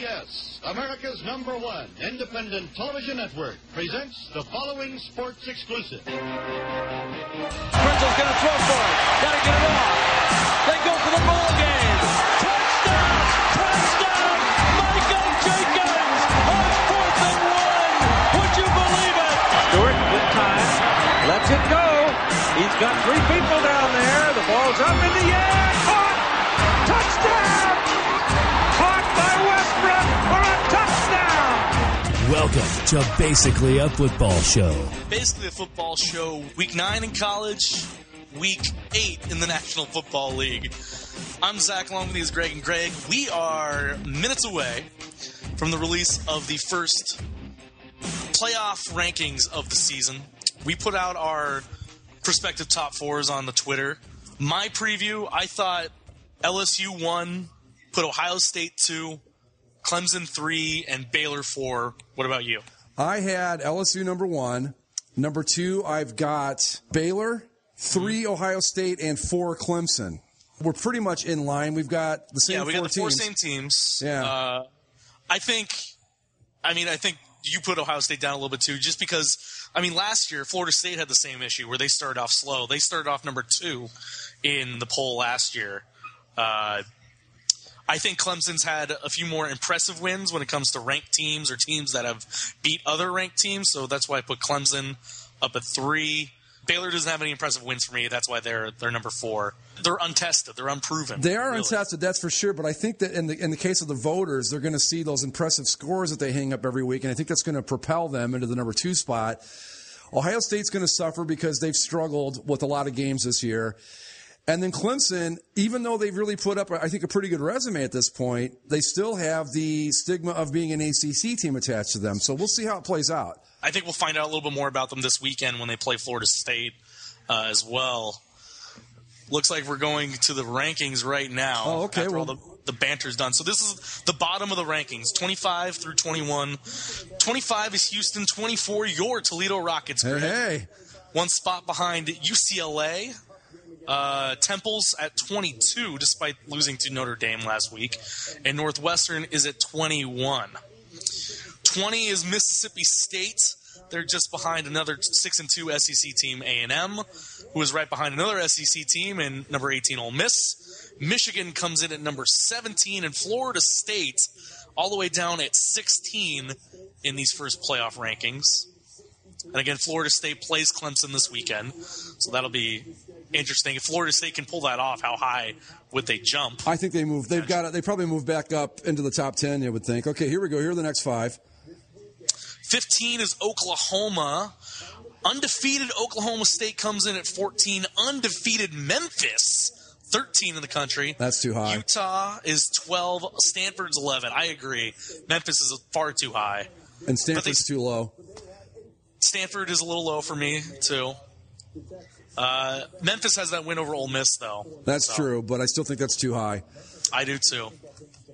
CBS, America's #1 independent television network, presents the following sports exclusive. Prinzel's going to throw for it. Got to get it off. They go for the ball game. Touchdown! Touchdown! Michael Jenkins on 4th and 1. Would you believe it? Stewart with time. Lets it go. He's got 3 people down there. The ball's up in the air. Caught! Touchdown! Caught by Westbrook for a touchdown! Welcome to Basically a Football Show. Basically a Football Show, Week 9 in college, Week 8 in the National Football League. I'm Zach, along with these Greg and Greg. We are minutes away from the release of the first playoff rankings of the season. We put out our prospective top 4s on the Twitter. My preview, I thought LSU 1, put Ohio State 2, Clemson 3, and Baylor 4. What about you? I had LSU number 1. Number 2, I've got Baylor, 3 Ohio State, and 4 Clemson. We're pretty much in line. We've got the same 4 teams. Yeah, we got the 4 same teams. Yeah. I think you put Ohio State down a little bit too, just because, last year Florida State had the same issue where they started off slow. They started off number 2 in the poll last year. I think Clemson's had a few more impressive wins when it comes to ranked teams or teams that have beat other ranked teams, so that's why I put Clemson up at 3. Baylor doesn't have any impressive wins for me. That's why they're number 4. They're untested. They're unproven. They are untested, that's for sure. But I think that in the case of the voters, they're going to see those impressive scores that they hang up every week, and I think that's going to propel them into the number 2 spot. Ohio State's going to suffer because they've struggled with a lot of games this year. And then Clemson, even though they've really put up, I think, a pretty good resume at this point, they still have the stigma of being an ACC team attached to them. So we'll see how it plays out. I think we'll find out a little bit more about them this weekend when they play Florida State as well. Looks like we're going to the rankings right now. Oh, okay. After all the banter's done. So this is the bottom of the rankings, 25 through 21. 25 is Houston, 24 your Toledo Rockets. Hey. 1 spot behind UCLA. Temple's at 22, despite losing to Notre Dame last week. And Northwestern is at 21. 20 is Mississippi State. They're just behind another 6-2 SEC team, A&M, who is right behind another SEC team, and number 18, Ole Miss. Michigan comes in at number 17, and Florida State all the way down at 16 in these first playoff rankings. And again, Florida State plays Clemson this weekend, so that'll be interesting. If Florida State can pull that off, how high would they jump? I think they move. They've got it. They probably move back up into the top 10, you would think. Okay, here we go. Here are the next 5. 15 is Oklahoma. Undefeated Oklahoma State comes in at 14. Undefeated Memphis, 13 in the country. That's too high. Utah is 12. Stanford's 11. I agree. Memphis is far too high. And Stanford's too low. Stanford is a little low for me, too. Memphis has that win over Ole Miss, though. That's true, but I still think that's too high. I do, too.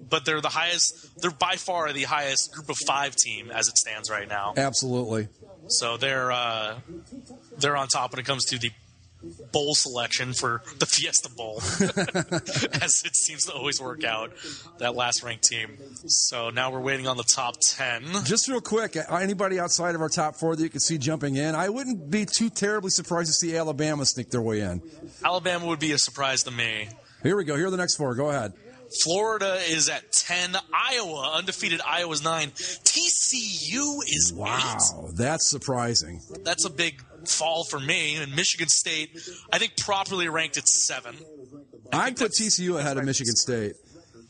But they're the highest. They're by far the highest group of 5 team as it stands right now. Absolutely. So they're on top when it comes to the bowl selection for the Fiesta Bowl, as it seems to always work out, that last ranked team. So now we're waiting on the top 10. Just real quick, anybody outside of our top 4 that you could see jumping in? I wouldn't be too terribly surprised to see Alabama sneak their way in. Alabama would be a surprise to me. Here we go. Here are the next 4. Go ahead. Florida is at 10. Iowa, undefeated Iowa's 9. TCU is 8. Wow, that's surprising. That's a big fall for me. And Michigan State, I think properly ranked at 7. I'd put TCU ahead of Michigan State.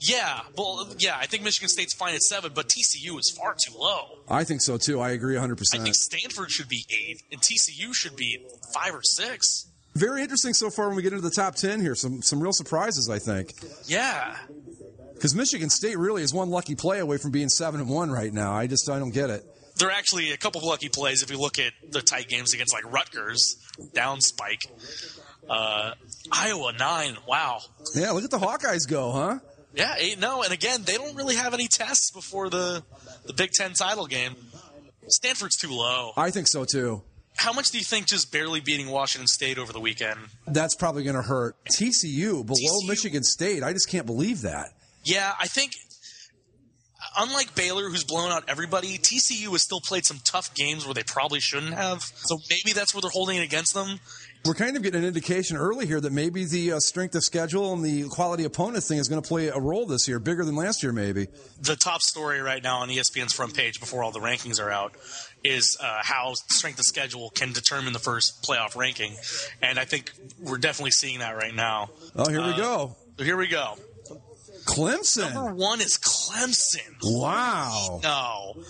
Yeah, I think Michigan State's fine at 7, but TCU is far too low. I think so, too. I agree 100%. I think Stanford should be 8, and TCU should be 5 or 6. Very interesting so far when we get into the top 10 here. Some real surprises, I think. Yeah. Because Michigan State really is one lucky play away from being 7-1 right now. I don't get it. There are actually a couple of lucky plays if you look at the tight games against, like, Rutgers, down spike. Iowa, 9. Wow. Yeah, look at the Hawkeyes go, huh? Yeah, 8-0. And again, they don't really have any tests before the Big Ten title game. Stanford's too low. I think so, too. How much do you think just barely beating Washington State over the weekend? That's probably going to hurt. TCU below Michigan State. I just can't believe that. Yeah, I think unlike Baylor, who's blown out everybody, TCU has still played some tough games where they probably shouldn't have. So maybe that's where they're holding it against them. We're kind of getting an indication early here that maybe the strength of schedule and the quality opponent thing is going to play a role this year, bigger than last year maybe. The top story right now on ESPN's front page before all the rankings are out is how strength of schedule can determine the first playoff ranking. And I think we're definitely seeing that right now. Oh, here we go. Here we go. Clemson. Number 1 is Clemson. Wow. No.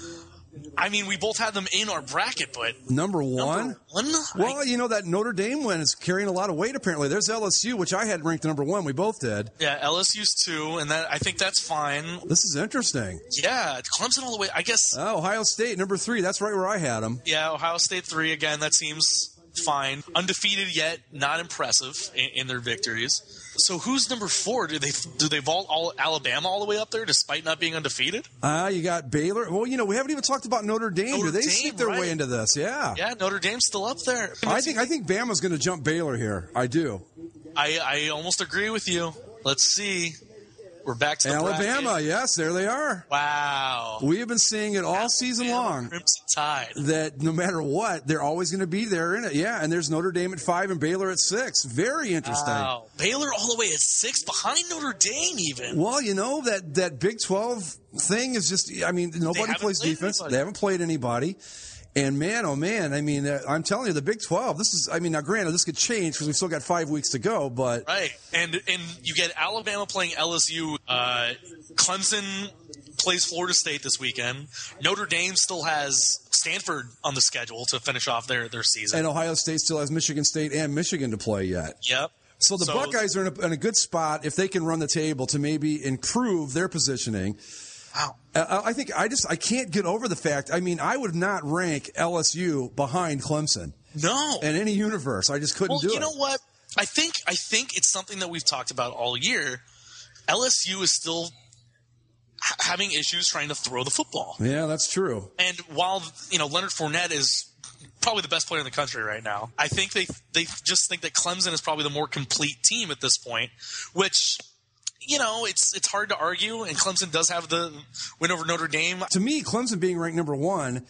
I mean, we both had them in our bracket, but number one? Well, that Notre Dame win is carrying a lot of weight, apparently. There's LSU, which I had ranked number 1. We both did. Yeah, LSU's 2, and I think that's fine. This is interesting. Yeah, Clemson all the way, I guess. Oh, Ohio State, number 3. That's right where I had them. Yeah, Ohio State 3, again, that seems fine. Undefeated yet, not impressive in their victories. So who's number 4? Do they vault all Alabama all the way up there despite not being undefeated? You got Baylor. Well, we haven't even talked about Notre Dame. Do they sneak their way into this? Yeah. Yeah, Notre Dame's still up there. I think Bama's going to jump Baylor here. I do. I almost agree with you. Let's see. We're back to the Alabama. bracket. Yes, there they are. Wow. We have been seeing it all season long. Crimson Tide. That no matter what, they're always going to be there in it. Yeah, and there's Notre Dame at 5 and Baylor at 6. Very interesting. Wow. Baylor all the way at 6 behind Notre Dame even. Well, that Big 12 thing is just, nobody plays defense. Anybody. They haven't played anybody. And man, oh man, I'm telling you, the Big 12, now granted, this could change because we've still got 5 weeks to go, but. Right. And you get Alabama playing LSU. Clemson plays Florida State this weekend. Notre Dame still has Stanford on the schedule to finish off their season. And Ohio State still has Michigan State and Michigan to play yet. Yep. So the Buckeyes are in a good spot if they can run the table to maybe improve their positioning. Wow. I can't get over the fact. I would not rank LSU behind Clemson. No. In any universe. I just couldn't do it. You know what? I think it's something that we've talked about all year. LSU is still having issues trying to throw the football. Yeah, that's true. And while, Leonard Fournette is probably the best player in the country right now, I think they just think that Clemson is probably the more complete team at this point, which – it's hard to argue, and Clemson does have the win over Notre Dame. To me, Clemson being ranked number 1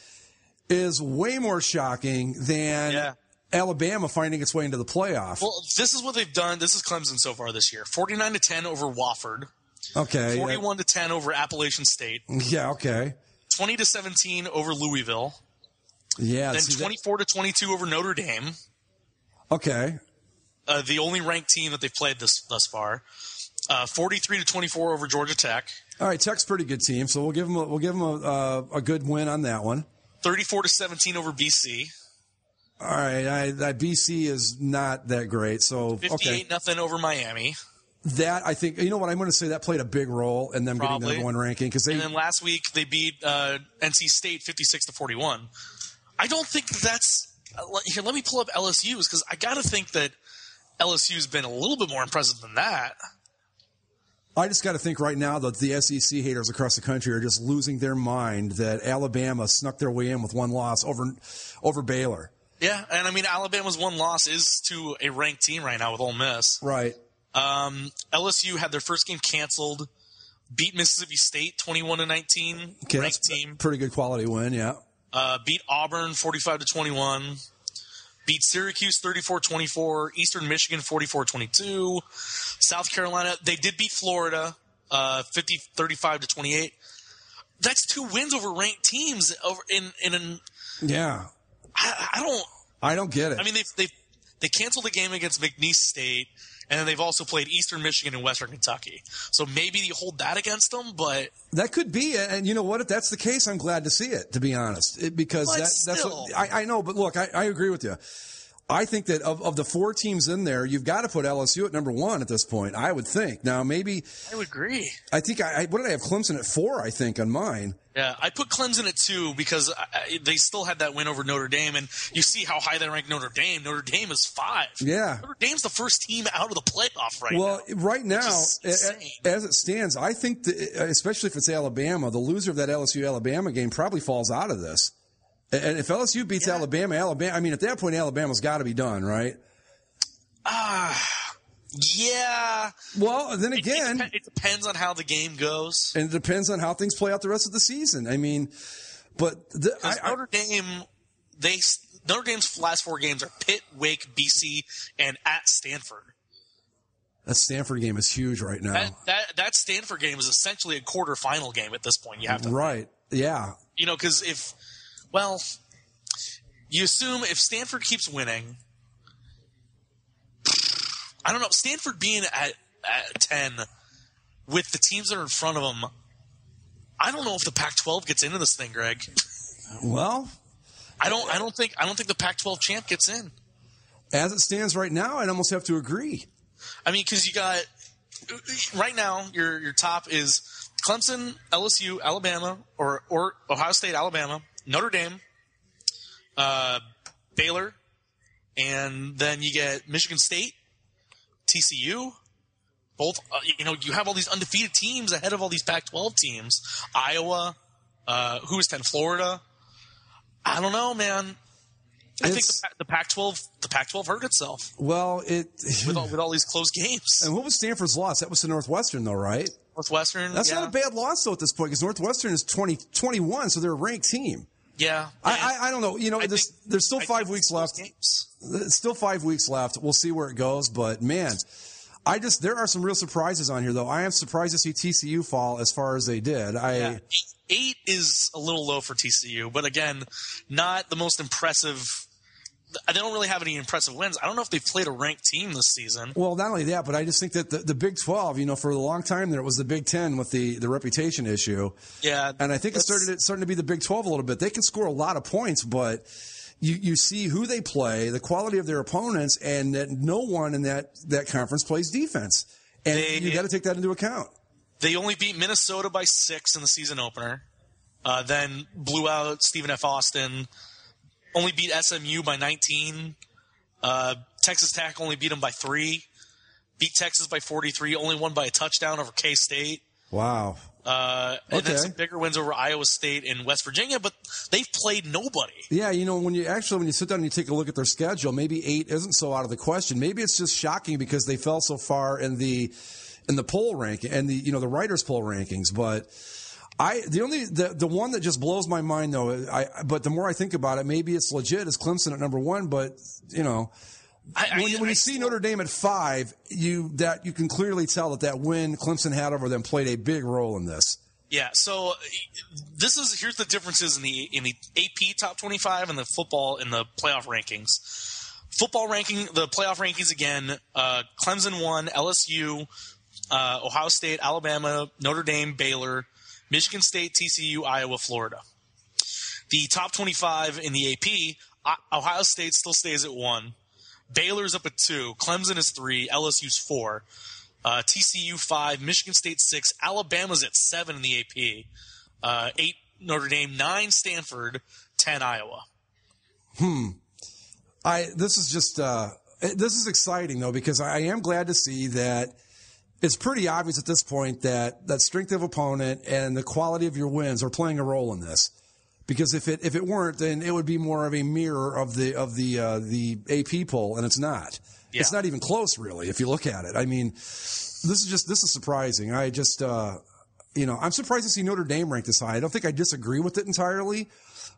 is way more shocking than Alabama finding its way into the playoff. Well, this is what they've done. This is Clemson so far this year. 49-10 over Wofford. Okay. 41-10 over Appalachian State. Yeah, okay. 20-17 over Louisville. Yeah. Then 24-22 over Notre Dame. Okay. The only ranked team that they've played thus far. 43-24 over Georgia Tech. All right, Tech's a pretty good team, so we'll give them a good win on that one. 34-17 over BC. All right, that BC is not that great, so 58-0 over Miami. That I think I'm going to say that played a big role in them getting the number 1 ranking and then last week they beat NC State 56-41. I don't think that's here. Let me pull up LSU's because I got to think that LSU's been a little bit more impressive than that. I just got to think right now that the SEC haters across the country are just losing their mind that Alabama snuck their way in with 1 loss over Baylor. Yeah, and Alabama's 1 loss is to a ranked team right now with Ole Miss. Right. LSU had their first game canceled, beat Mississippi State 21-19, okay, ranked team. Pretty good quality win, yeah. Beat Auburn 45-21. Beat Syracuse 34-24, Eastern Michigan 44-22, South Carolina. They did beat Florida 35-28. That's 2 wins over ranked teams Yeah. I don't get it. They canceled the game against McNeese State, and then they've also played Eastern Michigan and Western Kentucky. So maybe you hold that against them, but that could be it. And you know what? If that's the case, I'm glad to see it. To be honest, because that's what I know. But look, I agree with you. I think that of the 4 teams in there, you've got to put LSU at number 1 at this point. I would think. Now maybe I would agree. I think what did I have Clemson at 4? I think on mine. Yeah, I put Clemson at 2 because they still had that win over Notre Dame, and you see how high they rank Notre Dame. Notre Dame is 5. Yeah, Notre Dame's the first team out of the playoff right now. Well, right now, as it stands, I think especially if it's Alabama, the loser of that LSU-Alabama game probably falls out of this. And if LSU beats Alabama, at that point, Alabama's got to be done, right? Yeah. Well, then again, it depends on how the game goes, and it depends on how things play out the rest of the season. I mean, but Notre Dame's last 4 games are Pitt, Wake, BC, and at Stanford. That Stanford game is huge right now. That Stanford game is essentially a quarterfinal game at this point. You have to right, yeah. Because you assume if Stanford keeps winning. I don't know. Stanford being at 10 with the teams that are in front of them, I don't know if the Pac-12 gets into this thing, Greg. Well, I don't think the Pac-12 champ gets in. As it stands right now, I'd almost have to agree. I mean, because you got right now your top is Clemson, LSU, Alabama, or Ohio State, Alabama, Notre Dame, Baylor, and then you get Michigan State. TCU, both, you have all these undefeated teams ahead of all these Pac-12 teams. Iowa, who is 10? Florida. I don't know, man. I think the Pac-12 hurt itself. Well, with all these close games. And what was Stanford's loss? That was to Northwestern, though, right? Northwestern. That's not a bad loss though at this point because Northwestern is 20-21, so they're a ranked team. Yeah. I don't know. There's still 5 weeks left. It's still 5 weeks left. We'll see where it goes. But, man, there are some real surprises on here, though. I am surprised to see TCU fall as far as they did. 8 is a little low for TCU, but, again, not the most impressive. They don't really have any impressive wins. I don't know if they've played a ranked team this season. Well, not only that, but I just think that the Big 12, for a long time there, it was the Big 10 with the reputation issue. Yeah. And I think it's starting to be the Big 12 a little bit. They can score a lot of points, but you see who they play, the quality of their opponents, and that no one in that conference plays defense. And you got to take that into account. They only beat Minnesota by 6 in the season opener, then blew out Stephen F. Austin. Only beat SMU by 19. Texas Tech only beat them by 3. Beat Texas by 43. Only won by a touchdown over K-State. Wow. And then some bigger wins over Iowa State and West Virginia, but they've played nobody. Yeah, when you sit down and you take a look at their schedule, maybe 8 isn't so out of the question. Maybe it's just shocking because they fell so far in the poll ranking and the writers' poll rankings, but. The one that just blows my mind though, but the more I think about it, maybe it's legit is Clemson at number 1, but when you see Notre Dame at 5, you can clearly tell that win Clemson had over them played a big role in this. Yeah, so here's the differences in the AP top 25 and the football in the playoff rankings. Football ranking, the playoff rankings again, Clemson 1, LSU, Ohio State, Alabama, Notre Dame, Baylor, Michigan State, TCU, Iowa, Florida. The top 25 in the AP, Ohio State still stays at 1. Baylor's up at 2. Clemson is 3. LSU's 4. TCU 5. Michigan State 6. Alabama's at 7 in the AP. 8 Notre Dame. 9 Stanford. 10 Iowa. This is exciting though because I am glad to see that. It's pretty obvious at this point that strength of opponent and the quality of your wins are playing a role in this. Because if it weren't, then it would be more of a mirror of the AP poll, and it's not. Yeah. It's not even close, really, if you look at it. I mean, this is surprising. I'm surprised to see Notre Dame ranked this high. I don't think I disagree with it entirely,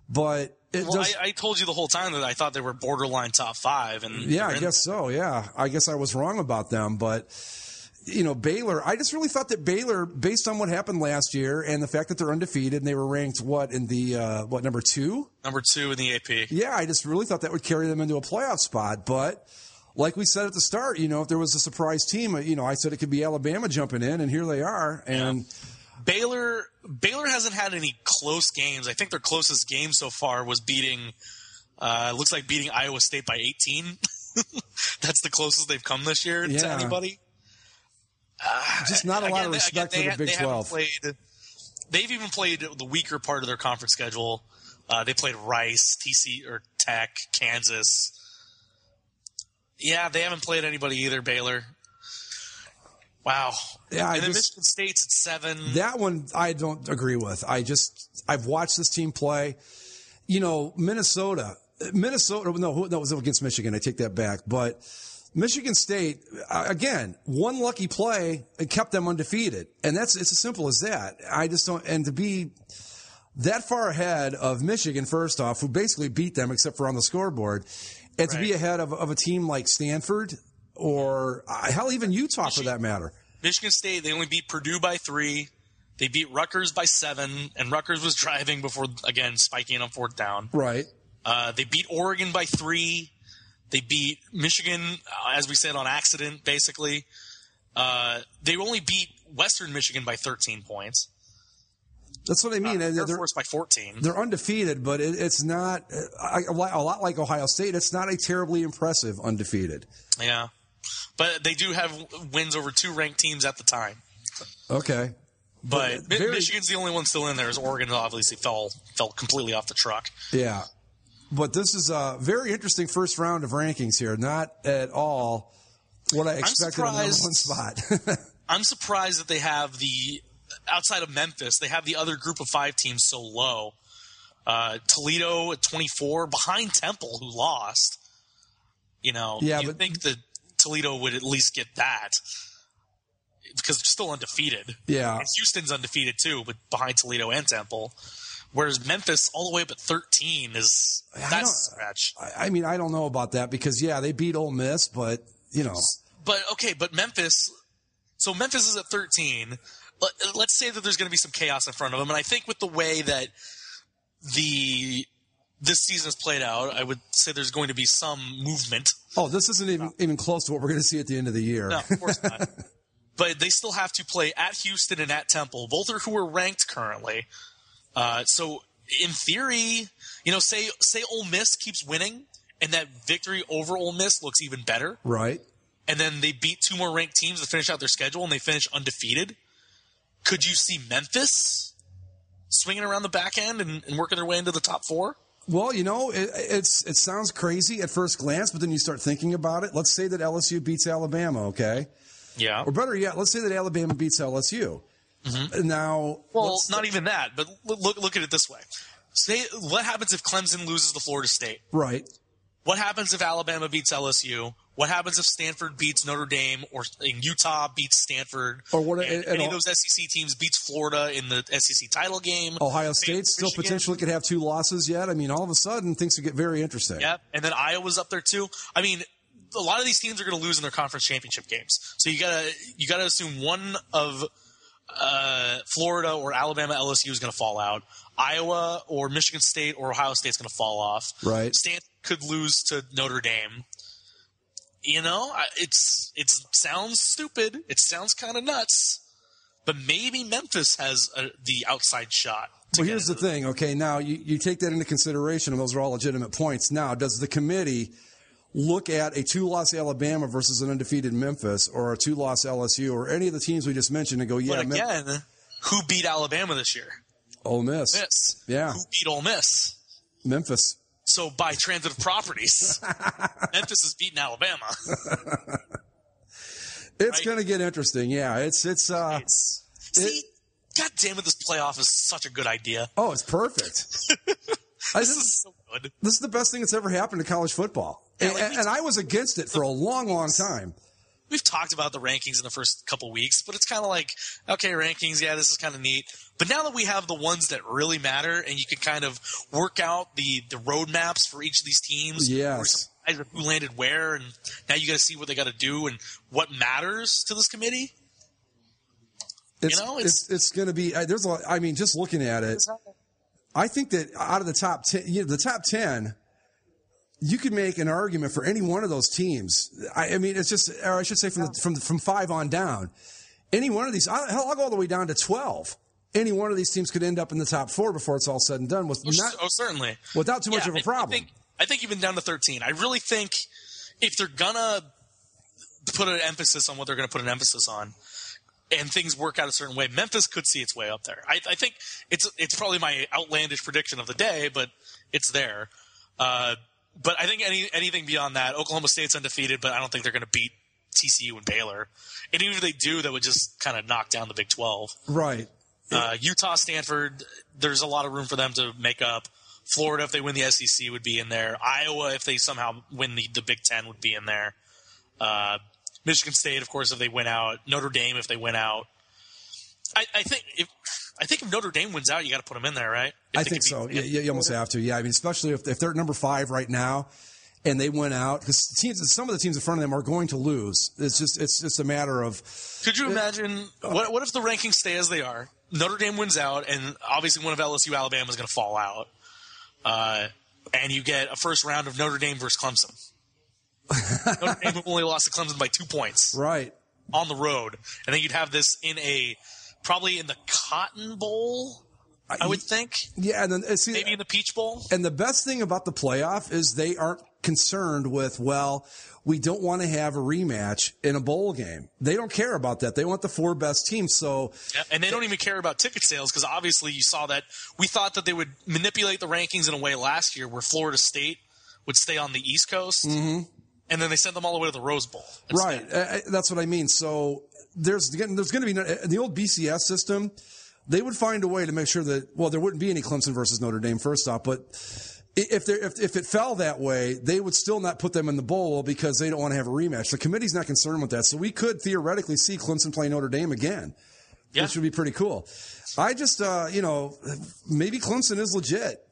but I told you the whole time that I thought they were borderline top 5, and yeah, I guess so. Yeah, I guess I was wrong about them, but. Baylor, I just really thought that Baylor, based on what happened last year and the fact that they're undefeated and they were ranked, number 2? Number 2 in the AP. Yeah, I just really thought that would carry them into a playoff spot. But like we said at the start, if there was a surprise team, I said it could be Alabama jumping in, and here they are. And Baylor hasn't had any close games. I think their closest game so far was beating Iowa State by 18. That's the closest they've come this year to anybody. Just not a lot of respect for the Big 12. They've even played the weaker part of their conference schedule. They played Rice, Tech, Kansas. Yeah, they haven't played anybody either, Baylor. Wow. Yeah, and then Michigan State's at 7. That one I don't agree with. I've watched this team play. Minnesota. No, it was against Michigan. I take that back. But Michigan State, again, one lucky play and kept them undefeated. And it's as simple as that. I just don't, and to be that far ahead of Michigan, first off, who basically beat them except for on the scoreboard, and to be ahead of a team like Stanford or hell, even Utah for that matter. Michigan State, they only beat Purdue by 3. They beat Rutgers by 7, and Rutgers was driving before, again, spiking on 4th down. Right. They beat Oregon by 3. They beat Michigan, as we said, on accident, basically. They only beat Western Michigan by 13 points. That's what I mean. Air Force by 14. They're undefeated, but it's not a lot like Ohio State. It's not a terribly impressive undefeated. Yeah. But they do have wins over 2 ranked teams at the time. Okay. But Michigan's the only one still in there, as Oregon obviously fell completely off the truck. Yeah. But this is a very interesting first round of rankings here. Not at all what I expected on the number 1 spot. I'm surprised that they have outside of Memphis, they have the other group of 5 teams so low. Toledo at 24, behind Temple, who lost. You'd think that Toledo would at least get that because they're still undefeated. Yeah. And Houston's undefeated too, but behind Toledo and Temple. Whereas Memphis, all the way up at 13, that's a stretch. I don't know about that because, they beat Ole Miss, but, But Memphis – so Memphis is at 13. Let's say that there's going to be some chaos in front of them. And I think with the way that this season has played out, I would say there's going to be some movement. Oh, this isn't even close to what we're going to see at the end of the year. No, of course not. But they still have to play at Houston and at Temple, both are who are ranked currently. So in theory, say Ole Miss keeps winning and that victory over Ole Miss looks even better. Right. And then they beat 2 more ranked teams to finish out their schedule and they finish undefeated. Could you see Memphis swinging around the back end and working their way into the top 4? Well, it sounds crazy at first glance, but then you start thinking about it. Let's say that LSU beats Alabama, okay? Yeah. Or better yet, let's say that Alabama beats LSU. Mm-hmm. Now, not even that, but look at it this way. Say, what happens if Clemson loses to Florida State? Right. What happens if Alabama beats LSU? What happens if Stanford beats Notre Dame or Utah beats Stanford? Or any of those SEC teams beats Florida in the SEC title game? Ohio State still potentially could have 2 losses yet. All of a sudden things could get very interesting. Yeah, and then Iowa's up there too. A lot of these teams are going to lose in their conference championship games. So you gotta assume one of Florida or Alabama, LSU is going to fall out. Iowa or Michigan State or Ohio State is going to fall off. Right. Stanford could lose to Notre Dame. It sounds stupid. It sounds kind of nuts. But maybe Memphis has the outside shot. Well, here's the thing. Okay, now you take that into consideration, and those are all legitimate points. Now, does the committee look at a 2-loss Alabama versus an undefeated Memphis or a 2-loss LSU or any of the teams we just mentioned and go, But again, who beat Alabama this year? Ole Miss. Yeah. Who beat Ole Miss? Memphis. So by transitive properties, Memphis has beaten Alabama. It's going to get interesting. Yeah, See, God damn it, this playoff is such a good idea. Oh, it's perfect. This is so good. This is the best thing that's ever happened to college football. Yeah, and I was against it for a long, long time. We've talked about the rankings in the first couple weeks, but it's kind of like, okay, rankings, yeah, this is kind of neat. But now that we have the ones that really matter and you can kind of work out the roadmaps for each of these teams, yes, who landed where, and now you got to see what they got to do and what matters to this committee. It's going to be. There's a lot. Just looking at it, I think that out of the top 10, the top 10. You could make an argument for any one of those teams. It's just, or I should say from 5 on down. Any one of these, I'll go all the way down to 12. Any one of these teams could end up in the top 4 before it's all said and done. Certainly. Without too much of a problem. I think even down to 13. I really think if they're going to put an emphasis on what they're going to put an emphasis on, and things work out a certain way, Memphis could see its way up there. I think it's probably my outlandish prediction of the day, but it's there. But I think anything beyond that, Oklahoma State's undefeated, but I don't think they're going to beat TCU and Baylor. And even if they do, that would just kind of knock down the Big 12. Right. Utah, Stanford, there's a lot of room for them to make up. Florida, if they win the SEC, would be in there. Iowa, if they somehow win the Big 10, would be in there. Michigan State, of course, if they win out. Notre Dame, if they win out. I think if Notre Dame wins out, you got to put them in there, right? I think so. You almost have to. Yeah, I mean, especially if they're at number 5 right now, and they went out, because some of the teams in front of them are going to lose. It's just a matter of. Could you imagine what if the rankings stay as they are? Notre Dame wins out, and obviously one of LSU, Alabama is going to fall out, and you get a first round of Notre Dame versus Clemson. Notre Dame only lost to Clemson by 2 points, right, on the road, and then you'd have this probably in the Cotton Bowl. I would think. Yeah, and then maybe in the Peach Bowl. And the best thing about the playoff is they aren't concerned with, we don't want to have a rematch in a bowl game. They don't care about that. They want the 4 best teams. So, yeah, and they don't even care about ticket sales, because obviously you saw that we thought that they would manipulate the rankings in a way last year where Florida State would stay on the East Coast, and then they sent them all the way to the Rose Bowl. Right, that's what I mean. So there's going to be the old BCS system. They would find a way to make sure that, there wouldn't be any Clemson versus Notre Dame first off, but if it fell that way, they would still not put them in the bowl because they don't want to have a rematch. The committee's not concerned with that. So we could theoretically see Clemson play Notre Dame again, which would be pretty cool. I just, maybe Clemson is legit.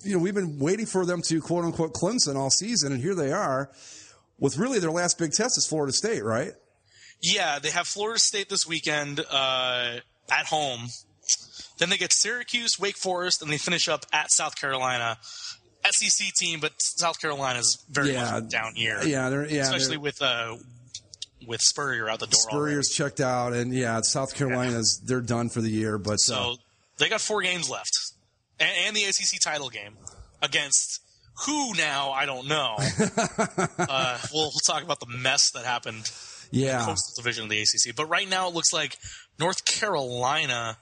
We've been waiting for them to quote unquote Clemson all season, and here they are with really their last big test is Florida State, right? Yeah, they have Florida State this weekend at home. Then they get Syracuse, Wake Forest, and they finish up at South Carolina. SEC team, but South Carolina's very much down year. Especially with Spurrier out the door. Spurrier's checked out, and South Carolina's they're done for the year. But so they got 4 games left, and the ACC title game against who now I don't know. We'll talk about the mess that happened. In the Coastal Division of the ACC, but right now it looks like North Carolina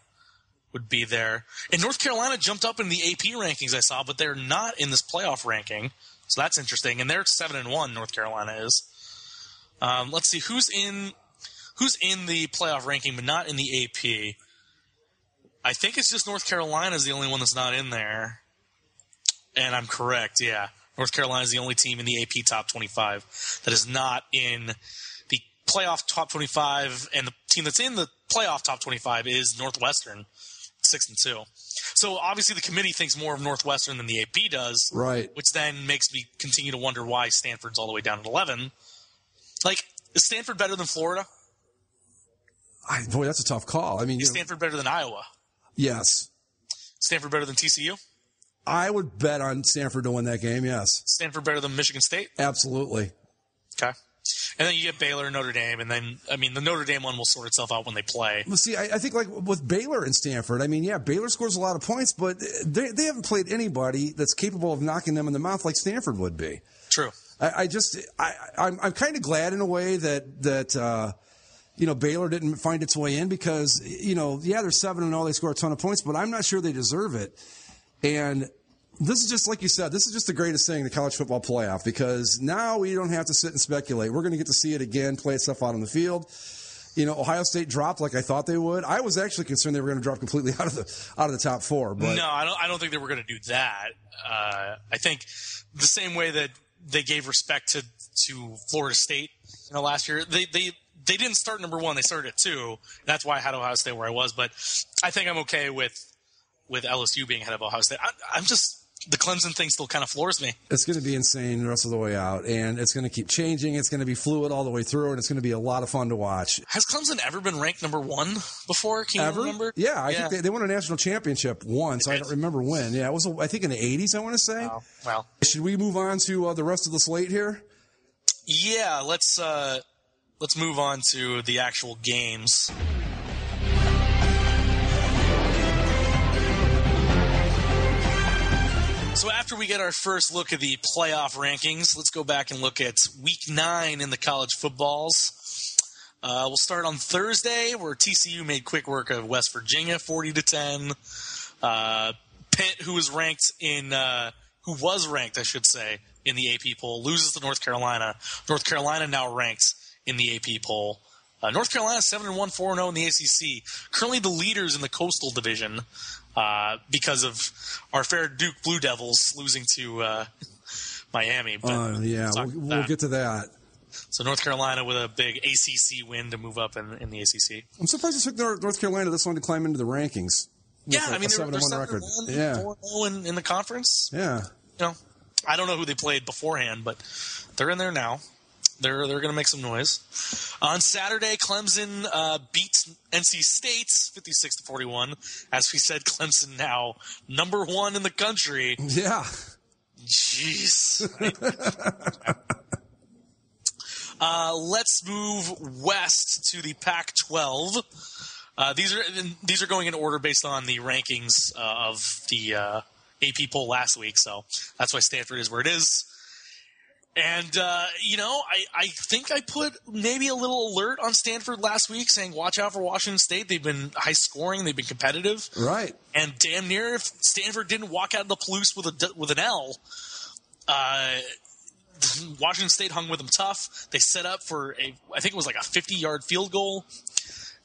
would be there. And North Carolina jumped up in the AP rankings I saw, but they're not in this playoff ranking. So that's interesting. And they're 7-1, North Carolina is. Let's see, who's in the playoff ranking but not in the AP? I think it's just North Carolina is the only one that's not in there. And I'm correct, yeah. North Carolina is the only team in the AP top 25 that is not in the playoff top 25, and the team that's in the playoff top 25 is Northwestern, 6-2. So obviously the committee thinks more of Northwestern than the AP does, right? Which then makes me continue to wonder why Stanford's all the way down at 11. Like, is Stanford better than Florida? Boy, that's a tough call. I mean, is Stanford better than Iowa? Yes. Stanford better than TCU? I would bet on Stanford to win that game. Yes. Stanford better than Michigan State? Absolutely. Okay. And then you get Baylor and Notre Dame, and then, I mean, the Notre Dame one will sort itself out when they play. Well, see, I think like with Baylor and Stanford, I mean, Baylor scores a lot of points, but they haven't played anybody that's capable of knocking them in the mouth like Stanford would be. True. I'm kind of glad in a way that Baylor didn't find its way in because, they're 7-0, they score a ton of points, but I'm not sure they deserve it. And this is just, like you said, this is just the greatest thing in the college football playoff because now we don't have to sit and speculate. We're going to get to see it again, play itself out on the field. Ohio State dropped like I thought they would. I was actually concerned they were going to drop completely out of the top 4. But no, I don't think they were going to do that. I think the same way that they gave respect to Florida State last year, they didn't start number 1. They started at 2. That's why I had Ohio State where I was. But I think I'm okay with LSU being ahead of Ohio State. I'm just – the Clemson thing still kind of floors me. It's going to be insane the rest of the way out, and it's going to keep changing. It's going to be fluid all the way through, and it's going to be a lot of fun to watch. Has Clemson ever been ranked number 1 before? Can you remember? Yeah, I think they won a national championship once. I don't remember when. Yeah, it was, I think, in the 80s, I want to say. Oh, well. Should we move on to the rest of the slate here? Yeah, let's move on to the actual games. So after we get our first look at the playoff rankings, let's go back and look at Week 9 in the college footballs. We'll start on Thursday, where TCU made quick work of West Virginia, 40-10. Pitt, who was ranked, I should say, in the AP poll, loses to North Carolina. North Carolina now ranked in the AP poll. North Carolina 7-1, 4-0 in the ACC. Currently the leaders in the Coastal Division. Because of our fair Duke Blue Devils losing to Miami. But we'll get to that. So North Carolina with a big ACC win to move up in the ACC. I'm surprised it took North Carolina this long to climb into the rankings. Yeah, I mean, they're 7-1 record. Yeah, 4-0 in the conference. Yeah, I don't know who they played beforehand, but they're in there now. They're going to make some noise. On Saturday, Clemson beat NC State 56-41. As we said, Clemson now number 1 in the country. Yeah. Jeez. Let's move west to the Pac-12. These are going in order based on the rankings of the AP poll last week, so that's why Stanford is where it is. And, I think I put maybe a little alert on Stanford last week saying watch out for Washington State. They've been high scoring. They've been competitive. Right. And damn near if Stanford didn't walk out of the Palouse with an L, Washington State hung with them tough. They set up for I think it was like a 50-yard field goal.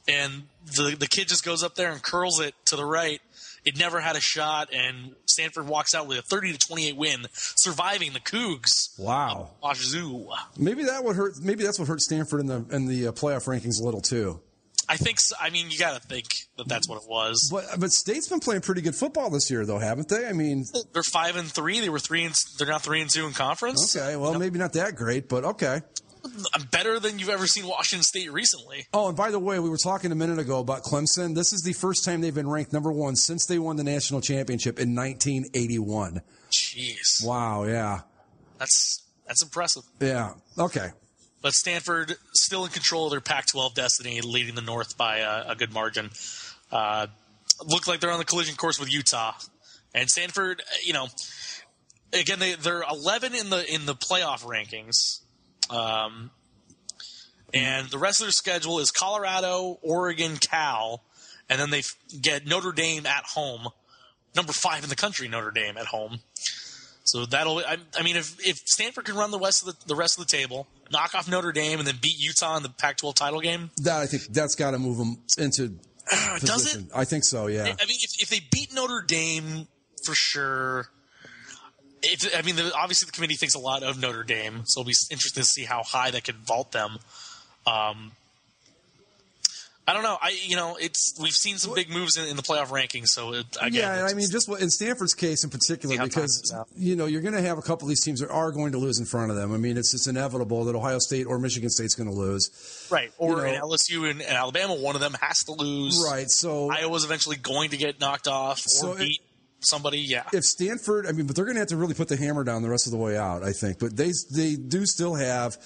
And the kid just goes up there and curls it to the right. It never had a shot, and Stanford walks out with a 30-28 win, surviving the Cougs. Wow. Wazoo. Maybe that would hurt. Maybe that's what hurt Stanford in the playoff rankings a little too. I think so. I mean, you got to think that that's what it was. But State's been playing pretty good football this year, though, haven't they? I mean, they're 5-3. They were 3. They're now 3-2 in conference. Okay, well, maybe not that great, but okay. Better than you've ever seen Washington State recently. Oh, and by the way, we were talking a minute ago about Clemson. This is the first time they've been ranked number 1 since they won the national championship in 1981. Jeez. Wow, yeah. That's impressive. Yeah, okay. But Stanford still in control of their Pac-12 destiny, leading the North by a good margin. Looked like they're on the collision course with Utah. And Stanford, again, they're 11 in the playoff rankings. And the rest of their schedule is Colorado, Oregon, Cal, and then they get Notre Dame at home. Number 5 in the country, Notre Dame at home. So if Stanford can run the rest of the table, knock off Notre Dame, and then beat Utah in the Pac-12 title game, I think that's got to move them into position. Does it? I think so. Yeah. I mean, if they beat Notre Dame for sure. Obviously the committee thinks a lot of Notre Dame, so it'll be interesting to see how high that could vault them. I don't know. We've seen some big moves in the playoff rankings. So just in Stanford's case in particular, because you're going to have a couple of these teams that are going to lose in front of them. I mean, it's just inevitable that Ohio State or Michigan State's going to lose, right? Or in LSU and Alabama, one of them has to lose, right? So Iowa's eventually going to get knocked off or beat somebody. Yeah. If Stanford, but they're going to have to really put the hammer down the rest of the way out, I think. But they do still have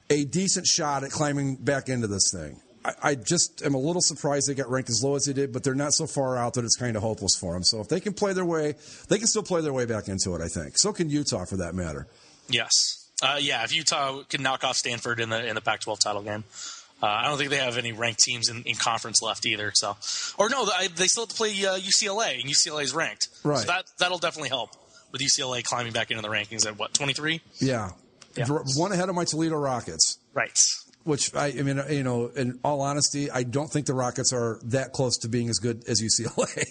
a decent shot at climbing back into this thing. I just am a little surprised they got ranked as low as they did, but they're not so far out that it's kind of hopeless for them. So if they can play their way, they can still play their way back into it, I think. So can Utah, for that matter. Yes. If Utah can knock off Stanford in the Pac-12 title game. I don't think they have any ranked teams in conference left either. So, they still have to play UCLA, and UCLA is ranked. Right. So that'll definitely help with UCLA climbing back into the rankings at 23? Yeah. One ahead of my Toledo Rockets. Right. Which, in all honesty, I don't think the Rockets are that close to being as good as UCLA.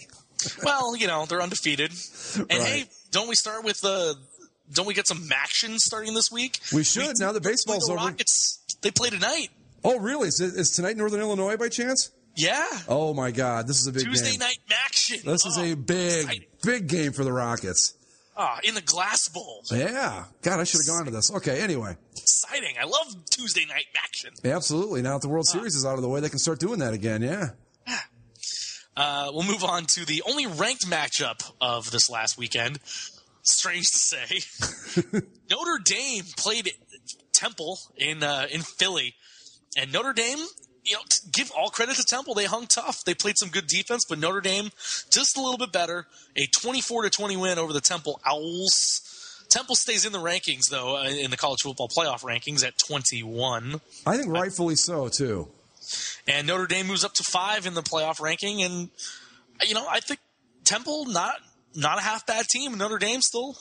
Well, they're undefeated. And hey, don't we start with don't we get some action starting this week? We should. Now the baseball's over. Rockets, they play tonight. Oh, really? Is tonight Northern Illinois by chance? Yeah. Oh, my God. This is a big Tuesday game. night action. This is a big game for the Rockets. In the Glass Bowl. Yeah. God, I should have gone to this. Okay, anyway. Exciting. I love Tuesday night action. Absolutely. Now that the World Series is out of the way, they can start doing that again, yeah. We'll move on to the only ranked matchup of this last weekend. Strange to say. Notre Dame played Temple in Philly. And Notre Dame, give all credit to Temple. They hung tough. They played some good defense, but Notre Dame just a little bit better. A 24-20 win over the Temple Owls. Temple stays in the rankings, though, in the college football playoff rankings at 21. I think rightfully so, too. And Notre Dame moves up to 5 in the playoff ranking. And, I think Temple, not a half-bad team. Notre Dame still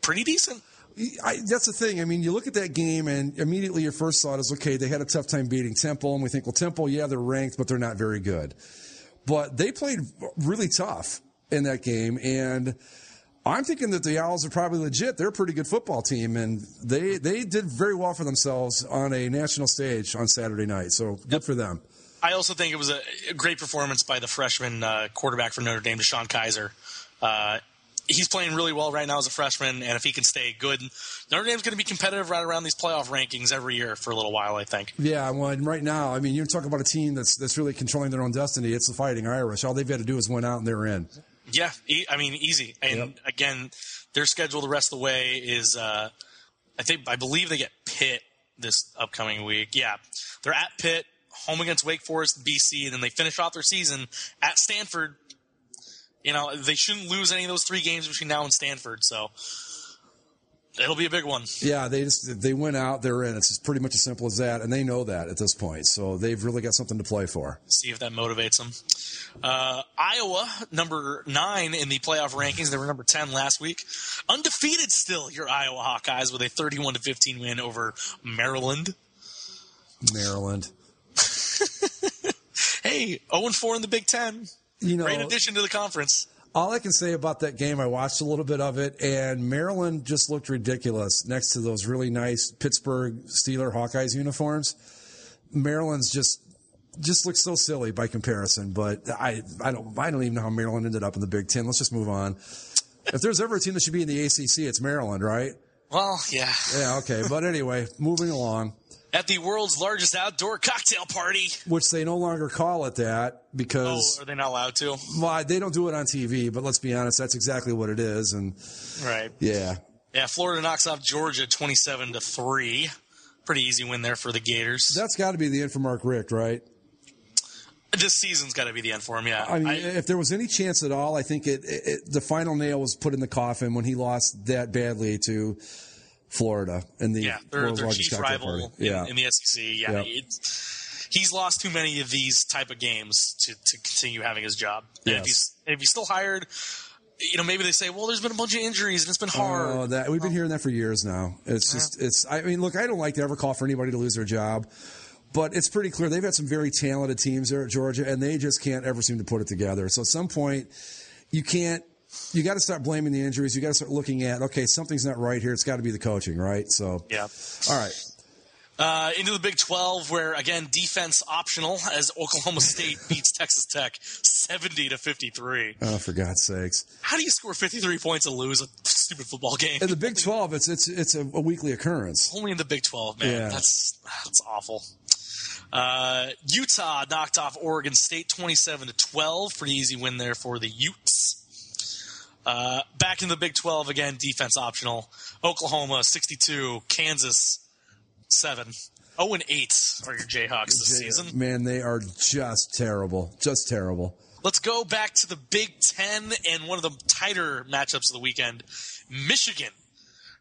pretty decent. That's the thing. You look at that game, and immediately your first thought is, okay, they had a tough time beating Temple. And we think, well, Temple, yeah, they're ranked, but they're not very good. But they played really tough in that game. And I'm thinking that the Owls are probably legit. They're a pretty good football team, and they did very well for themselves on a national stage on Saturday night. So good for them. I also think it was a great performance by the freshman quarterback for Notre Dame, Deshaun Kaiser. He's playing really well right now as a freshman, and if he can stay good, Notre Dame's going to be competitive right around these playoff rankings every year for a little while, I think. Yeah, well, and right now, I mean, you're talking about a team that's really controlling their own destiny. It's the Fighting Irish. All they've got to do is win out, and they're in. Yeah, I mean, easy. And again, their schedule the rest of the way is, I believe they get Pitt this upcoming week. Yeah, they're at Pitt, home against Wake Forest, BC, and then they finish off their season at Stanford. You know, they shouldn't lose any of those 3 games between now and Stanford, so it'll be a big one. Yeah, they win out, they're in. It's pretty much as simple as that, and they know that at this point, so they've really got something to play for. See if that motivates them. Iowa, number 9 in the playoff rankings. They were number 10 last week. Undefeated still, your Iowa Hawkeyes, with a 31-15 win over Maryland. Hey, 0-4 in the Big Ten. You know, great addition to the conference. All I can say about that game, I watched a little bit of it, and Maryland just looked ridiculous next to those really nice Pittsburgh Steelers Hawkeyes uniforms. Maryland's just looks so silly by comparison, but I don't even know how Maryland ended up in the Big Ten. Let's just move on. If there's ever a team that should be in the ACC, it's Maryland, right? Well, yeah. Yeah, okay. But anyway, moving along. At the world's largest outdoor cocktail party. Which they no longer call it that because... Oh, are they not allowed to? Well, they don't do it on TV, but let's be honest, that's exactly what it is. And right. Yeah. Yeah, Florida knocks off Georgia 27-3. Pretty easy win there for the Gators. That's got to be the end for Mark Richt, right? This season's got to be the end for him, yeah. I mean, if there was any chance at all, I think the final nail was put in the coffin when he lost that badly to Florida in the their chief rival in the SEC. Yeah, yep. He's lost too many of these type of games to continue having his job. And yes. if he's still hired, you know, maybe they say, well, there's been a bunch of injuries and it's been hard. Oh, we've been hearing that for years now. I mean, look, I don't like to ever call for anybody to lose their job. But it's pretty clear they've had some very talented teams there at Georgia, and they just can't ever seem to put it together. So at some point, you got to start blaming the injuries. You got to start looking at, okay, something's not right here. It's got to be the coaching, right? So, yeah. All right. Into the Big 12, where, again, defense optional as Oklahoma State beats Texas Tech 70-53. Oh, for God's sakes. How do you score 53 points and lose a stupid football game? In the Big 12, it's a weekly occurrence. Only in the Big 12, man. Yeah. That's awful. Utah knocked off Oregon State 27-12. Pretty easy win there for the Utes. Back in the Big 12 again, defense optional. Oklahoma 62, Kansas 7. 0-8 are your Jayhawks this season. Man, they are just terrible. Just terrible. Let's go back to the Big 10 and one of the tighter matchups of the weekend. Michigan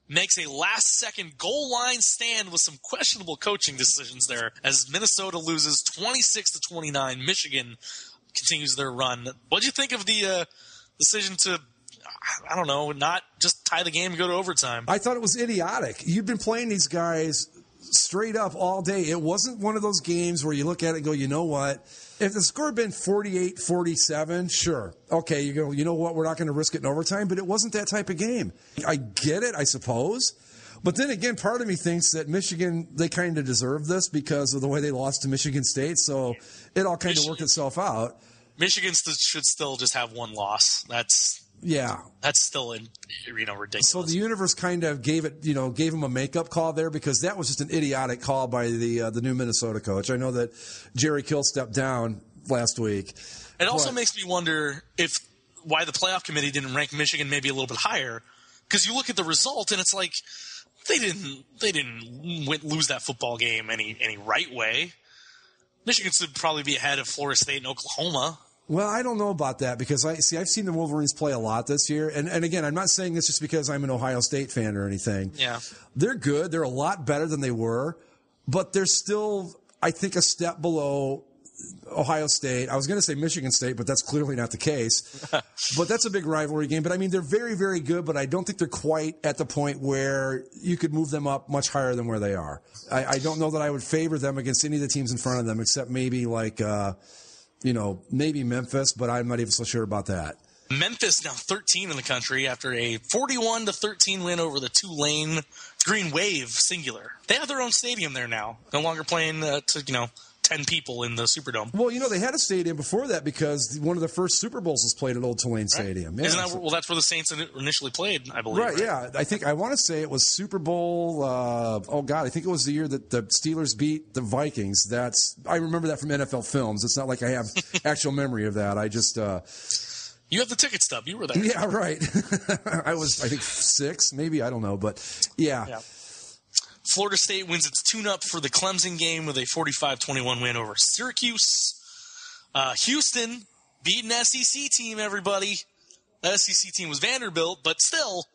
makes a last-second goal line stand with some questionable coaching decisions there as Minnesota loses 26-29. Michigan continues their run. What did you think of the decision to, I don't know, not just tie the game and go to overtime? I thought it was idiotic. You've been playing these guys straight up all day. It wasn't one of those games where you look at it and go, you know what? If the score had been 48-47, sure. Okay, you go, you know what? We're not going to risk it in overtime, but it wasn't that type of game. I get it, I suppose. But then again, part of me thinks that Michigan, they kind of deserve this because of the way they lost to Michigan State, so it all kind of worked itself out. Michigan should still just have one loss. That's still ridiculous. So the universe kind of gave him a makeup call there because that was just an idiotic call by the new Minnesota coach. I know that Jerry Kill stepped down last week. It also makes me wonder why the playoff committee didn't rank Michigan maybe a little bit higher, because you look at the result and it's like they didn't lose that football game any right way. Michigan should probably be ahead of Florida State and Oklahoma. Well, I don't know about that because I've seen the Wolverines play a lot this year. And again, I'm not saying this just because I'm an Ohio State fan or anything. Yeah. They're good. They're a lot better than they were. But they're still, I think, a step below Ohio State. I was going to say Michigan State, but that's clearly not the case. But that's a big rivalry game. But, I mean, they're very, very good, but I don't think they're quite at the point where you could move them up much higher than where they are. I don't know that I would favor them against any of the teams in front of them except maybe maybe Memphis, but I'm not even so sure about that. Memphis now 13 in the country after a 41-13 win over the Tulane Green Wave singular. They have their own stadium there now. No longer playing to 10 people in the Superdome. Well, they had a stadium before that because one of the first Super Bowls was played at Old Tulane Stadium. Right. Yeah, that's where the Saints initially played, I believe. Right, yeah. I want to say it was Super Bowl, I think it was the year that the Steelers beat the Vikings. I remember that from NFL films. It's not like I have actual memory of that. I just... You have the ticket stub. You were there. Yeah, right. I was, I think, 6, maybe. I don't know. But, yeah. Florida State wins its tune-up for the Clemson game with a 45-21 win over Syracuse. Houston beat an SEC team, everybody. That SEC team was Vanderbilt, but still,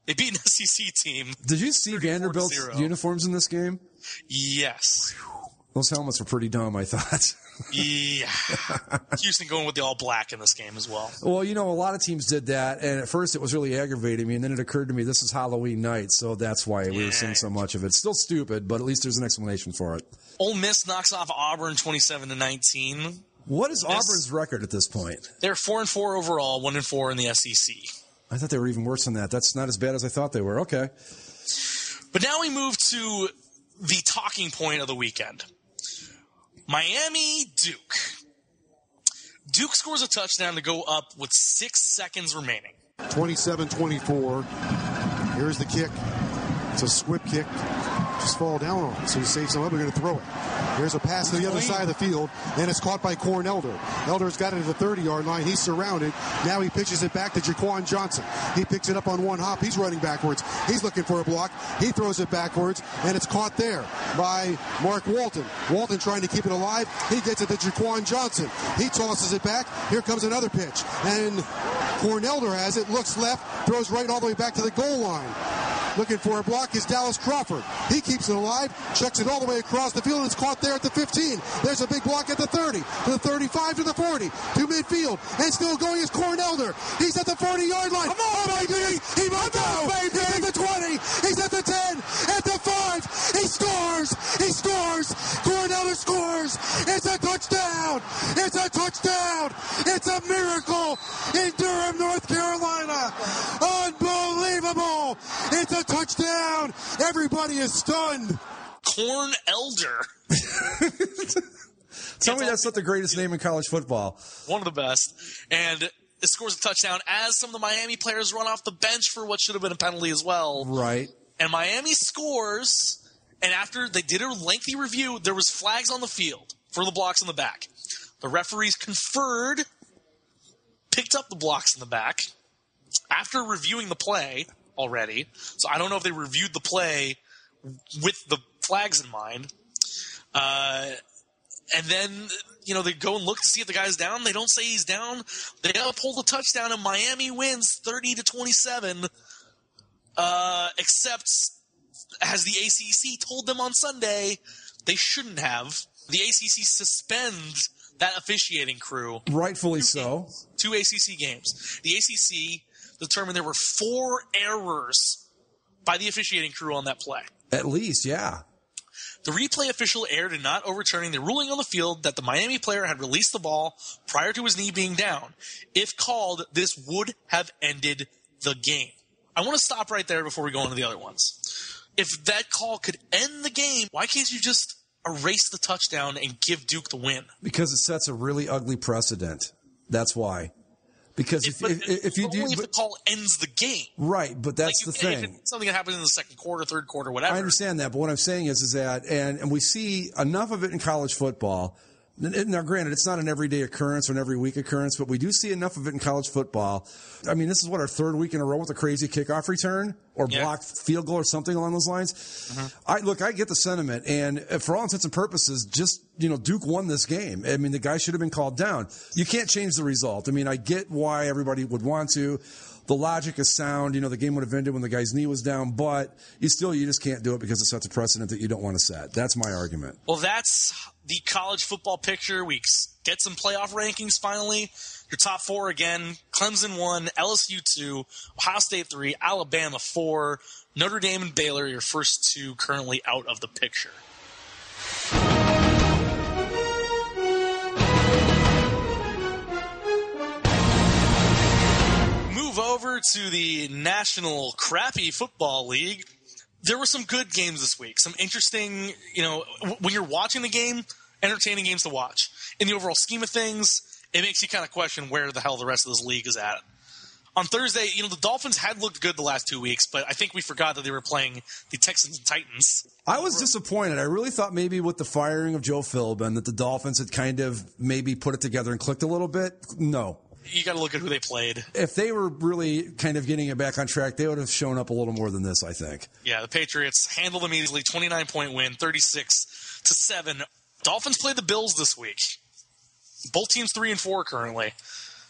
they beat an SEC team. Did you see Vanderbilt's uniforms in this game? Yes. Those helmets were pretty dumb, I thought. Yeah. Houston going with the all-black in this game as well. Well, a lot of teams did that, and at first it was really aggravating me, and then it occurred to me this is Halloween night, so that's why we were seeing so much of it. Still stupid, but at least there's an explanation for it. Ole Miss knocks off Auburn 27-19. What is Auburn's record at this point? They're 4-4 overall, 1-4 in the SEC. I thought they were even worse than that. That's not as bad as I thought they were. Okay. But now we move to the talking point of the weekend. Miami, Duke. Duke scores a touchdown to go up with 6 seconds remaining. 27-24. Here's the kick. It's a squib kick. Just fall down on it. So he saves him up. We're going to throw it. Here's a pass to the other side of the field, and it's caught by Corn Elder. Elder's got it at the 30-yard line. He's surrounded. Now he pitches it back to Jaquan Johnson. He picks it up on one hop. He's running backwards. He's looking for a block. He throws it backwards, and it's caught there by Mark Walton. Walton trying to keep it alive. He gets it to Jaquan Johnson. He tosses it back. Here comes another pitch, and Corn Elder has it, looks left, throws right all the way back to the goal line. Looking for a block is Dallas Crawford. He keeps it alive, chucks it all the way across the field, and it's caught there at the 15. There's a big block at the 30, to the 35, to the 40, to midfield, and still going is Corn Elder. He's at the 40-yard line. Come on, baby! He might go! He's at the 20, he's at the 10, at the 5, he scores! He scores! Corn Elder scores! It's a touchdown! It's a touchdown! It's a miracle in Durham, North Carolina! Unbelievable! It's a touchdown! Everybody is stunned. Corn Elder. Tell me that's not the greatest name in college football. One of the best. And it scores a touchdown as some of the Miami players run off the bench for what should have been a penalty as well. Right. And Miami scores, and after they did a lengthy review, there was flags on the field for the blocks in the back. The referees conferred, picked up the blocks in the back after reviewing the play already. So I don't know if they reviewed the play with the flags in mind. And then, they go and look to see if the guy's down. They don't say he's down. They uphold the touchdown, and Miami wins 30-27. Except, as the ACC told them on Sunday, they shouldn't have. The ACC suspends that officiating crew. Rightfully so. 2 ACC games. The ACC determined there were 4 errors by the officiating crew on that play. At least, yeah. The replay official erred in not overturning the ruling on the field that the Miami player had released the ball prior to his knee being down. If called, this would have ended the game. I want to stop right there before we go into the other ones. If that call could end the game, why can't you just erase the touchdown and give Duke the win? Because it sets a really ugly precedent. That's why. Because if the call ends the game. Right, but that's the thing. If it's something that happens in the second quarter, third quarter, whatever. I understand that, but what I'm saying is that, and we see enough of it in college football. Now, granted, it's not an everyday occurrence or an every week occurrence, but we do see enough of it in college football. I mean, this is our 3rd week in a row with a crazy kickoff return or blocked field goal or something along those lines. Mm-hmm. I get the sentiment, and for all intents and purposes, just, Duke won this game. I mean, the guy should have been called down. You can't change the result. I mean, I get why everybody would want to. The logic is sound. The game would have ended when the guy's knee was down, but you just can't do it because it sets a precedent that you don't want to set. That's my argument. Well, that's the college football picture. We get some playoff rankings finally. Your top 4 again: Clemson 1, LSU 2, Ohio State 3, Alabama 4, Notre Dame and Baylor, your first 2 currently out of the picture. over to the National Crappy Football League. There were some good games this week. Some interesting, when you're watching the game, entertaining games to watch. In the overall scheme of things, it makes you kind of question where the hell the rest of this league is at. On Thursday, the Dolphins had looked good the last 2 weeks, but I think we forgot that they were playing the Texans and Titans. I was disappointed. I really thought maybe with the firing of Joe Philbin that the Dolphins had kind of maybe put it together and clicked a little bit. No. You got to look at who they played. If they were really kind of getting it back on track, they would have shown up a little more than this, I think. Yeah, the Patriots handled them easily, 29-point win, 36-7. Dolphins played the Bills this week. Both teams 3-4 currently.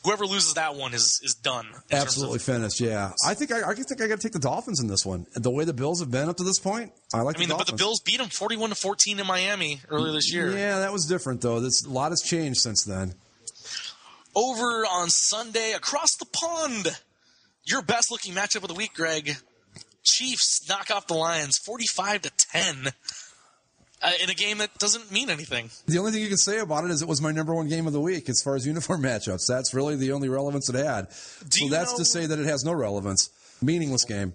Whoever loses that one is done. Absolutely finished, yeah. I think I got to take the Dolphins in this one. The way the Bills have been up to this point, the Dolphins. But the Bills beat them 41-14 in Miami earlier this year. Yeah, that was different, though. A lot has changed since then. Over on Sunday, across the pond, your best-looking matchup of the week, Greg. Chiefs knock off the Lions 45-10 in a game that doesn't mean anything. The only thing you can say about it is it was my number one game of the week as far as uniform matchups. That's really the only relevance it had. So that's to say that it has no relevance. Meaningless game.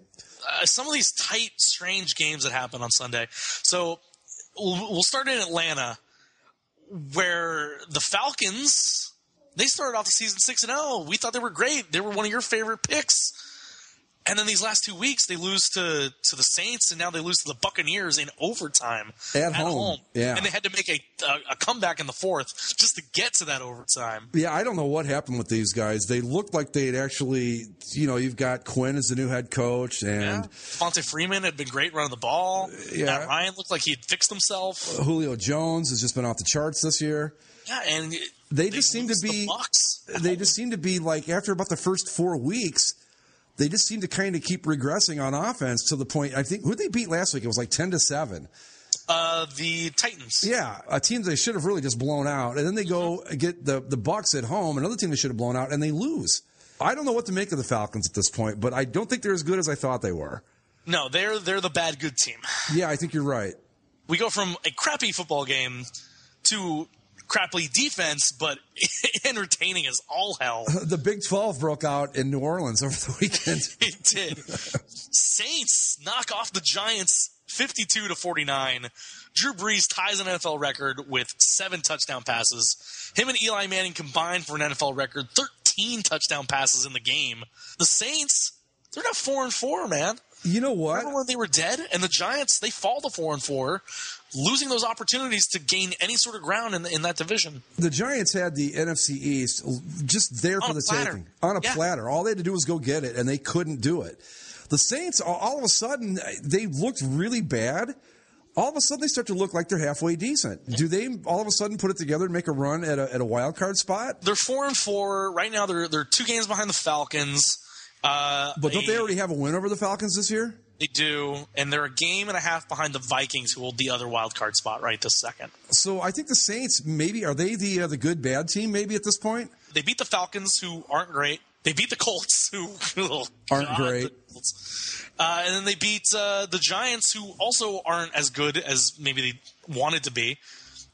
Some of these tight, strange games that happen on Sunday. So we'll start in Atlanta, where the Falcons... They started off the season 6-0. We thought they were great. They were one of your favorite picks. And then these last 2 weeks, they lose to the Saints, and now they lose to the Buccaneers in overtime. At home. Yeah. And they had to make a comeback in the fourth just to get to that overtime. Yeah, I don't know what happened with these guys. They looked like they'd actually, you've got Quinn as the new head coach. And Devontae Freeman had been great running the ball. Yeah. Matt Ryan looked like he had fixed himself. Julio Jones has just been off the charts this year. Yeah, and they just seem to be like after about the first 4 weeks, they just seem to kind of keep regressing on offense to the point. I think who they beat last week? It was like 10-7. The Titans. Yeah, a team they should have really just blown out, and then they go get the Bucs at home, another team they should have blown out, and they lose. I don't know what to make of the Falcons at this point, but I don't think they're as good as I thought they were. No, they're the bad good team. Yeah, I think you're right. We go from a crappy football game to crappy defense, but entertaining as all hell. The Big 12 broke out in New Orleans over the weekend. It did. Saints knock off the Giants 52-49. Drew Brees ties an NFL record with 7 touchdown passes. Him and Eli Manning combined for an NFL record 13 touchdown passes in the game. The Saints, they're not 4-4, man. You know what? Remember when they were dead? And the Giants, they fall to 4-4, losing those opportunities to gain any sort of ground in that division. The Giants had the NFC East just there for the taking. On a platter. All they had to do was go get it, and they couldn't do it. The Saints, all of a sudden, they looked really bad. All of a sudden, they start to look like they're halfway decent. Do they all of a sudden put it together and make a run at a wild card spot? They're 4-4. Right now, they're 2 games behind the Falcons. But don't they already have a win over the Falcons this year? They do, and they're a game and a half behind the Vikings, who hold the other wild card spot right this second. So I think the Saints, maybe, are they the good bad team maybe at this point? They beat the Falcons, who aren't great. They beat the Colts, who aren't great. And then they beat the Giants, who also aren't as good as maybe they wanted to be.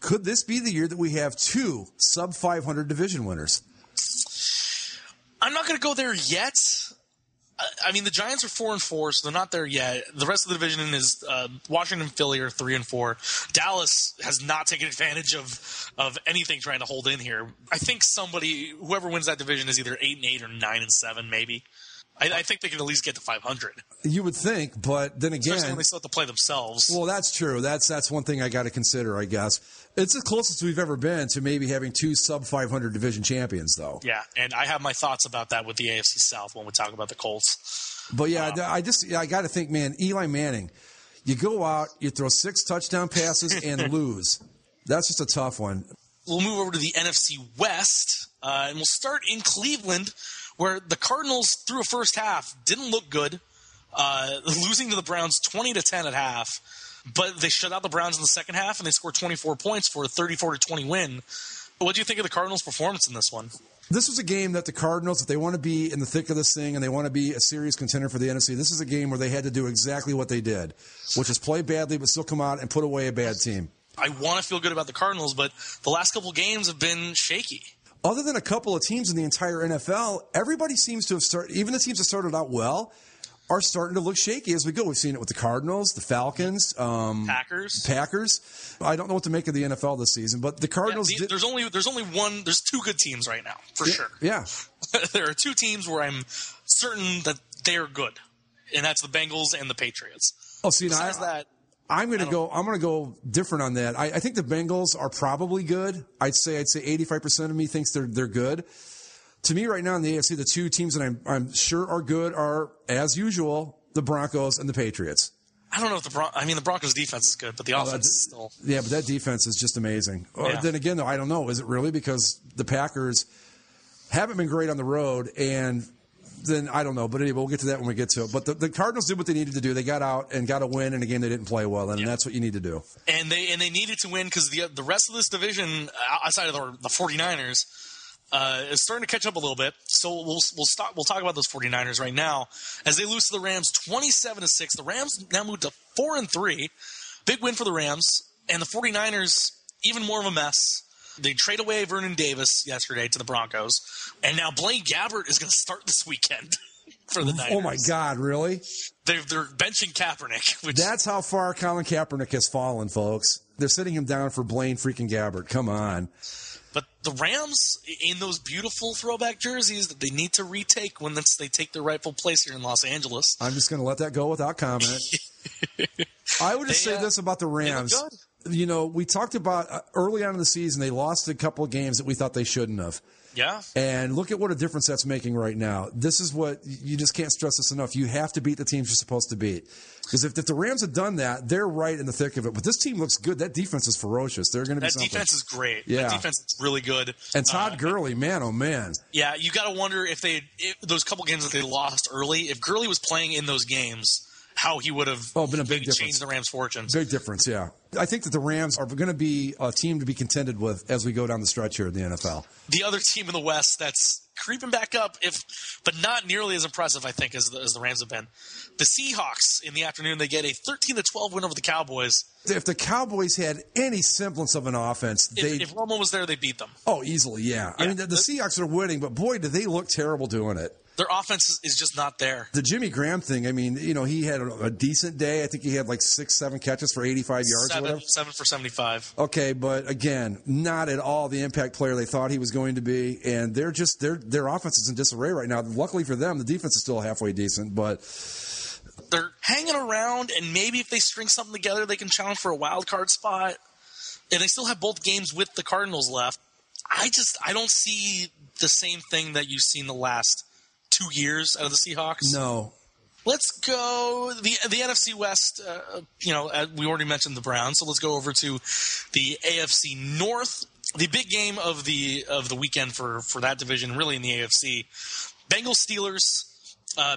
Could this be the year that we have 2 sub-500 division winners? I'm not going to go there yet. I mean, the Giants are 4-4, so they're not there yet. The rest of the division is Washington and Philly are 3-4. Dallas has not taken advantage of anything trying to hold in here. I think whoever wins that division is either 8-8 or 9-7, maybe. I think they can at least get to 500. You would think, but then again, especially when they still have to play themselves. Well, that's true. That's one thing I got to consider, I guess. It's the closest we've ever been to maybe having 2 sub-500 division champions, though. Yeah, and I have my thoughts about that with the AFC South when we talk about the Colts. But yeah, I got to think, man, Eli Manning, you go out, you throw 6 touchdown passes and lose. That's just a tough one. We'll move over to the NFC West, and we'll start in Cleveland, where the Cardinals, through a first half, didn't look good, losing to the Browns 20-10 at half. But they shut out the Browns in the second half, and they scored 24 points for a 34-20 win. What do you think of the Cardinals' performance in this one? This was a game that the Cardinals, if they want to be in the thick of this thing and they want to be a serious contender for the NFC, this is a game where they had to do exactly what they did, which is play badly but still come out and put away a bad team. I want to feel good about the Cardinals, but the last couple games have been shaky. other than a couple of teams in the entire NFL, everybody seems to have started, even the teams that started out well, are starting to look shaky as we go. We've seen it with the Cardinals, the Falcons, Packers. I don't know what to make of the NFL this season, but the Cardinals. Yeah, there's two good teams right now for sure. Yeah, there are two teams where I'm certain that they're good, and that's the Bengals and the Patriots. Oh, see, besides that, I'm going to go different on that. I think the Bengals are probably good. I'd say 85% of me thinks they're good. To me, right now in the AFC, the two teams that I'm sure are good are, as usual, the Broncos and the Patriots. I don't know if the Broncos' defense is good, but the offense is still. Yeah, but that defense is just amazing. Yeah. Then again, though, I don't know. Is it really? Because the Packers haven't been great on the road, and then I don't know. But anyway, we'll get to that when we get to it. But the Cardinals did what they needed to do. They got out and got a win in a game they didn't play well in, and that's what you need to do. And they needed to win because the rest of this division, outside of the 49ers, is starting to catch up a little bit. So we'll talk about those 49ers right now as they lose to the Rams 27-6. The Rams now moved to 4-3. Big win for the Rams, and the 49ers even more of a mess. They trade away Vernon Davis yesterday to the Broncos, and now Blaine Gabbert is going to start this weekend for the Niners. Oh my God, really? They're benching Kaepernick. That's how far Colin Kaepernick has fallen, folks. They're sitting him down for Blaine freaking Gabbert. Come on. But the Rams, in those beautiful throwback jerseys that they need to retake when they take their rightful place here in Los Angeles. I'm just going to let that go without comment. I would just say this about the Rams. You know, we talked about early on in the season, they lost a couple of games that we thought they shouldn't have. Yeah. And look at what a difference that's making right now. This is what you just can't stress this enough. You have to beat the teams you're supposed to beat. Because if the Rams had done that, they're right in the thick of it. But this team looks good. That defense is ferocious. They're going to be something. That defense is great. Yeah. That defense is really good. And Todd Gurley, man, oh man. Yeah, you got to wonder if those couple games that they lost early, if Gurley was playing in those games, how he would have been a big difference. Changed the Rams' fortunes. Big difference, yeah. I think that the Rams are going to be a team to be contended with as we go down the stretch here in the NFL. The other team in the West that's creeping back up, but not nearly as impressive, I think, as the Rams have been. The Seahawks in the afternoon, they get a 13-12 win over the Cowboys. If the Cowboys had any semblance of an offense, if Romo was there, they beat them. Oh, easily, yeah. I mean, the Seahawks are winning, but boy, do they look terrible doing it. Their offense is just not there. The Jimmy Graham thing, I mean, you know, he had a decent day. I think he had like 6-7 catches for 85 yards or whatever. 7 for 75. Okay, but again, not at all the impact player they thought he was going to be. And their offense is in disarray right now. Luckily for them, the defense is still halfway decent, but they're hanging around, and maybe if they string something together, they can challenge for a wild card spot. And they still have both games with the Cardinals left. I don't see the same thing that you've seen the last 2 years out of the Seahawks. No. Let's go the NFC West. We already mentioned the Browns, so let's go over to the AFC North. The big game of the weekend for that division, really in the AFC, Bengals Steelers.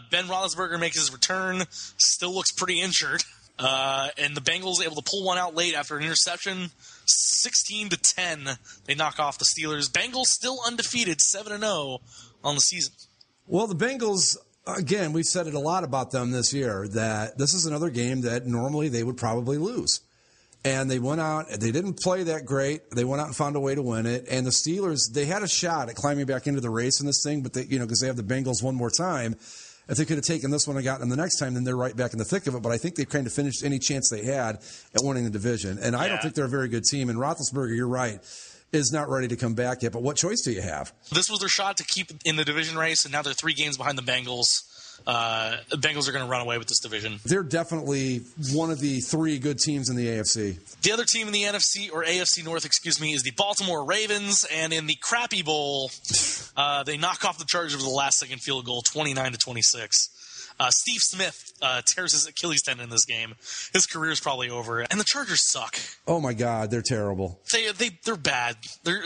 Ben Roethlisberger makes his return. Still looks pretty injured, and the Bengals able to pull one out late after an interception. 16-10, they knock off the Steelers. Bengals still undefeated, 7-0 on the season. Well, the Bengals, again, we've said it a lot about them this year, that this is another game that normally they would probably lose. And they went out, they didn't play that great. They went out and found a way to win it. And the Steelers, they had a shot at climbing back into the race in this thing, but because they have the Bengals one more time. If they could have taken this one and gotten them the next time, then they're right back in the thick of it. But I think they've kind of finished any chance they had at winning the division. And I don't think they're a very good team. And Roethlisberger, you're right, is not ready to come back yet. But what choice do you have? This was their shot to keep in the division race, and now they're 3 games behind the Bengals. The Bengals are going to run away with this division. They're definitely one of the 3 good teams in the AFC. The other team in the NFC, or AFC North, is the Baltimore Ravens. And in the Crappy Bowl, they knock off the Chargers with a last-second field goal, 29-26. Steve Smith tears his Achilles tendon in this game. His career is probably over, and the Chargers suck. Oh my God, they're terrible. They're bad. They're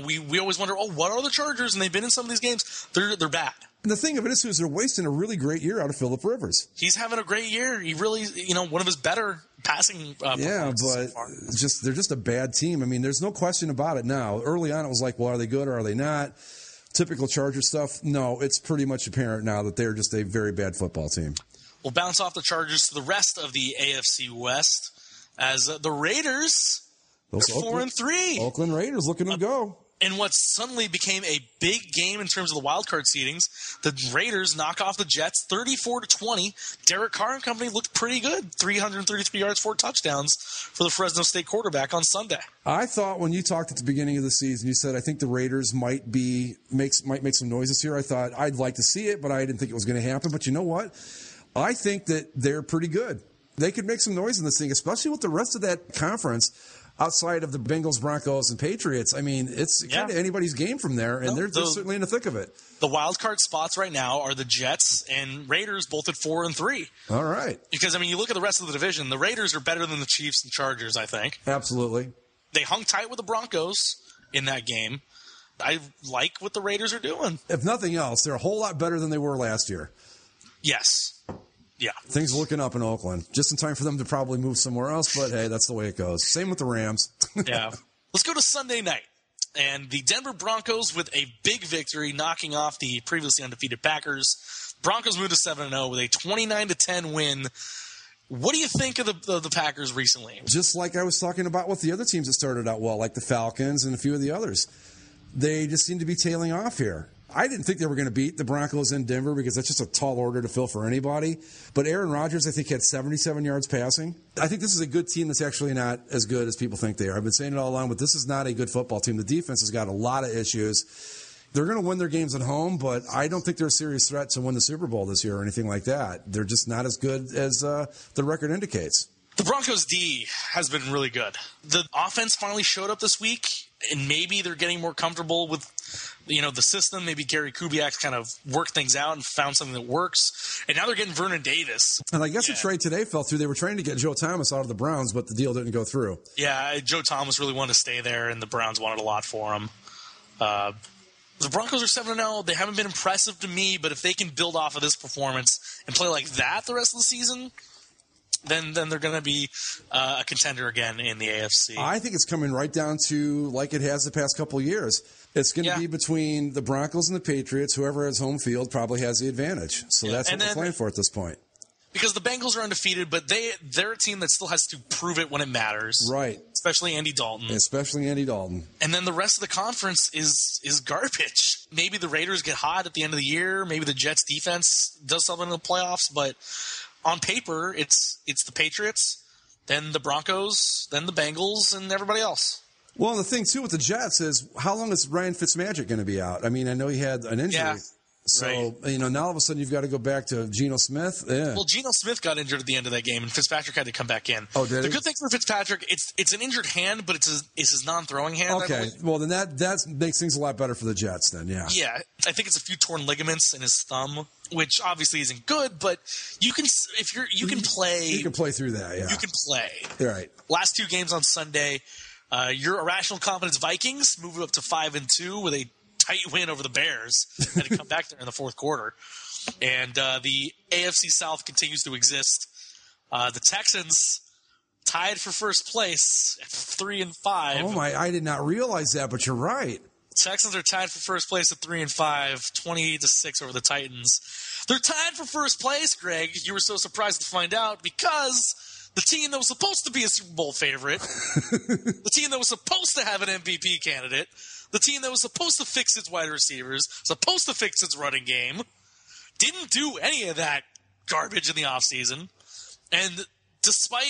we always wonder, what are the Chargers? And they've been in some of these games. They're bad. And the thing of it is they're wasting a really great year out of Phillip Rivers. He's having a great year. He really, one of his better passing. Yeah, but they're just a bad team. I mean, there's no question about it now. Early on, it was like, well, are they good or are they not? Typical Charger stuff. No, it's pretty much apparent now that they're just a very bad football team. We'll bounce off the Chargers to the rest of the AFC West as the Raiders. They're 4-3. Oakland Raiders looking to go. in what suddenly became a big game in terms of the wild card seedings, the Raiders knock off the Jets 34-20. Derek Carr and company looked pretty good. 333 yards, 4 touchdowns for the Fresno State quarterback on Sunday. I thought when you talked at the beginning of the season, you said, I think the Raiders might make some noise this year. I thought I'd like to see it, but I didn't think it was going to happen. But you know what? I think that they're pretty good. They could make some noise in this thing, especially with the rest of that conference. Outside of the Bengals, Broncos, and Patriots, I mean, it's kind of anybody's game from there, and they're certainly in the thick of it. The wild card spots right now are the Jets and Raiders, both at 4-3. All right. Because, I mean, you look at the rest of the division, the Raiders are better than the Chiefs and Chargers, I think. Absolutely. They hung tight with the Broncos in that game. I like what the Raiders are doing. If nothing else, they're a whole lot better than they were last year. Yes. Yeah. Things are looking up in Oakland. Just in time for them to probably move somewhere else, but hey, that's the way it goes. Same with the Rams. Yeah. Let's go to Sunday night. And the Denver Broncos with a big victory, knocking off the previously undefeated Packers. Broncos moved to 7-0 with a 29-10 win. What do you think of the Packers recently? Just like I was talking about with the other teams that started out well, like the Falcons and a few of the others. They just seem to be tailing off here. I didn't think they were going to beat the Broncos in Denver because that's just a tall order to fill for anybody. But Aaron Rodgers, I think, had 77 yards passing. I think this is a good team that's actually not as good as people think they are. I've been saying it all along, but this is not a good football team. The defense has got a lot of issues. They're going to win their games at home, but I don't think they're a serious threat to win the Super Bowl this year or anything like that. They're just not as good as the record indicates. The Broncos' D has been really good. The offense finally showed up this week, and maybe they're getting more comfortable with the system. Maybe Gary Kubiak's kind of worked things out and found something that works. And now they're getting Vernon Davis. And I guess the trade today fell through. They were trying to get Joe Thomas out of the Browns, but the deal didn't go through. Yeah, Joe Thomas really wanted to stay there, and the Browns wanted a lot for him. The Broncos are 7-0. They haven't been impressive to me, but if they can build off of this performance and play like that the rest of the season, then they're going to be a contender again in the AFC. I think it's coming right down to like it has the past couple of years. It's going to be between the Broncos and the Patriots. Whoever has home field probably has the advantage. So that's what we're playing for at this point. Because the Bengals are undefeated, but they're a team that still has to prove it when it matters. Right. Especially Andy Dalton. And then the rest of the conference is garbage. Maybe the Raiders get hot at the end of the year. Maybe the Jets defense does something in the playoffs. But on paper, it's the Patriots, then the Broncos, then the Bengals, and everybody else. Well, the thing, too, with the Jets is how long is Ryan Fitzmagic going to be out? I mean, I know he had an injury. Yeah. So, now all of a sudden you've got to go back to Geno Smith. Yeah. Well, Geno Smith got injured at the end of that game, and Fitzpatrick had to come back in. Oh, did The good thing for Fitzpatrick, it's an injured hand, but it's his non-throwing hand. Okay. Well, then that makes things a lot better for the Jets then, yeah. Yeah. I think it's a few torn ligaments in his thumb, which obviously isn't good, but you can play. You can play through that, yeah. You can play. Right. Last 2 games on Sunday, your irrational confidence Vikings move up to 5-2 with a tight win over the Bears. Had to come back there in the fourth quarter. And the AFC South continues to exist. The Texans tied for first place at 3-5. Oh my! I did not realize that, but you're right. Texans are tied for first place at 3-5, 28-6 over the Titans. They're tied for first place, Greg. You were so surprised to find out because the team that was supposed to be a Super Bowl favorite, the team that was supposed to have an MVP candidate, the team that was supposed to fix its wide receivers, supposed to fix its running game, didn't do any of that garbage in the offseason. And despite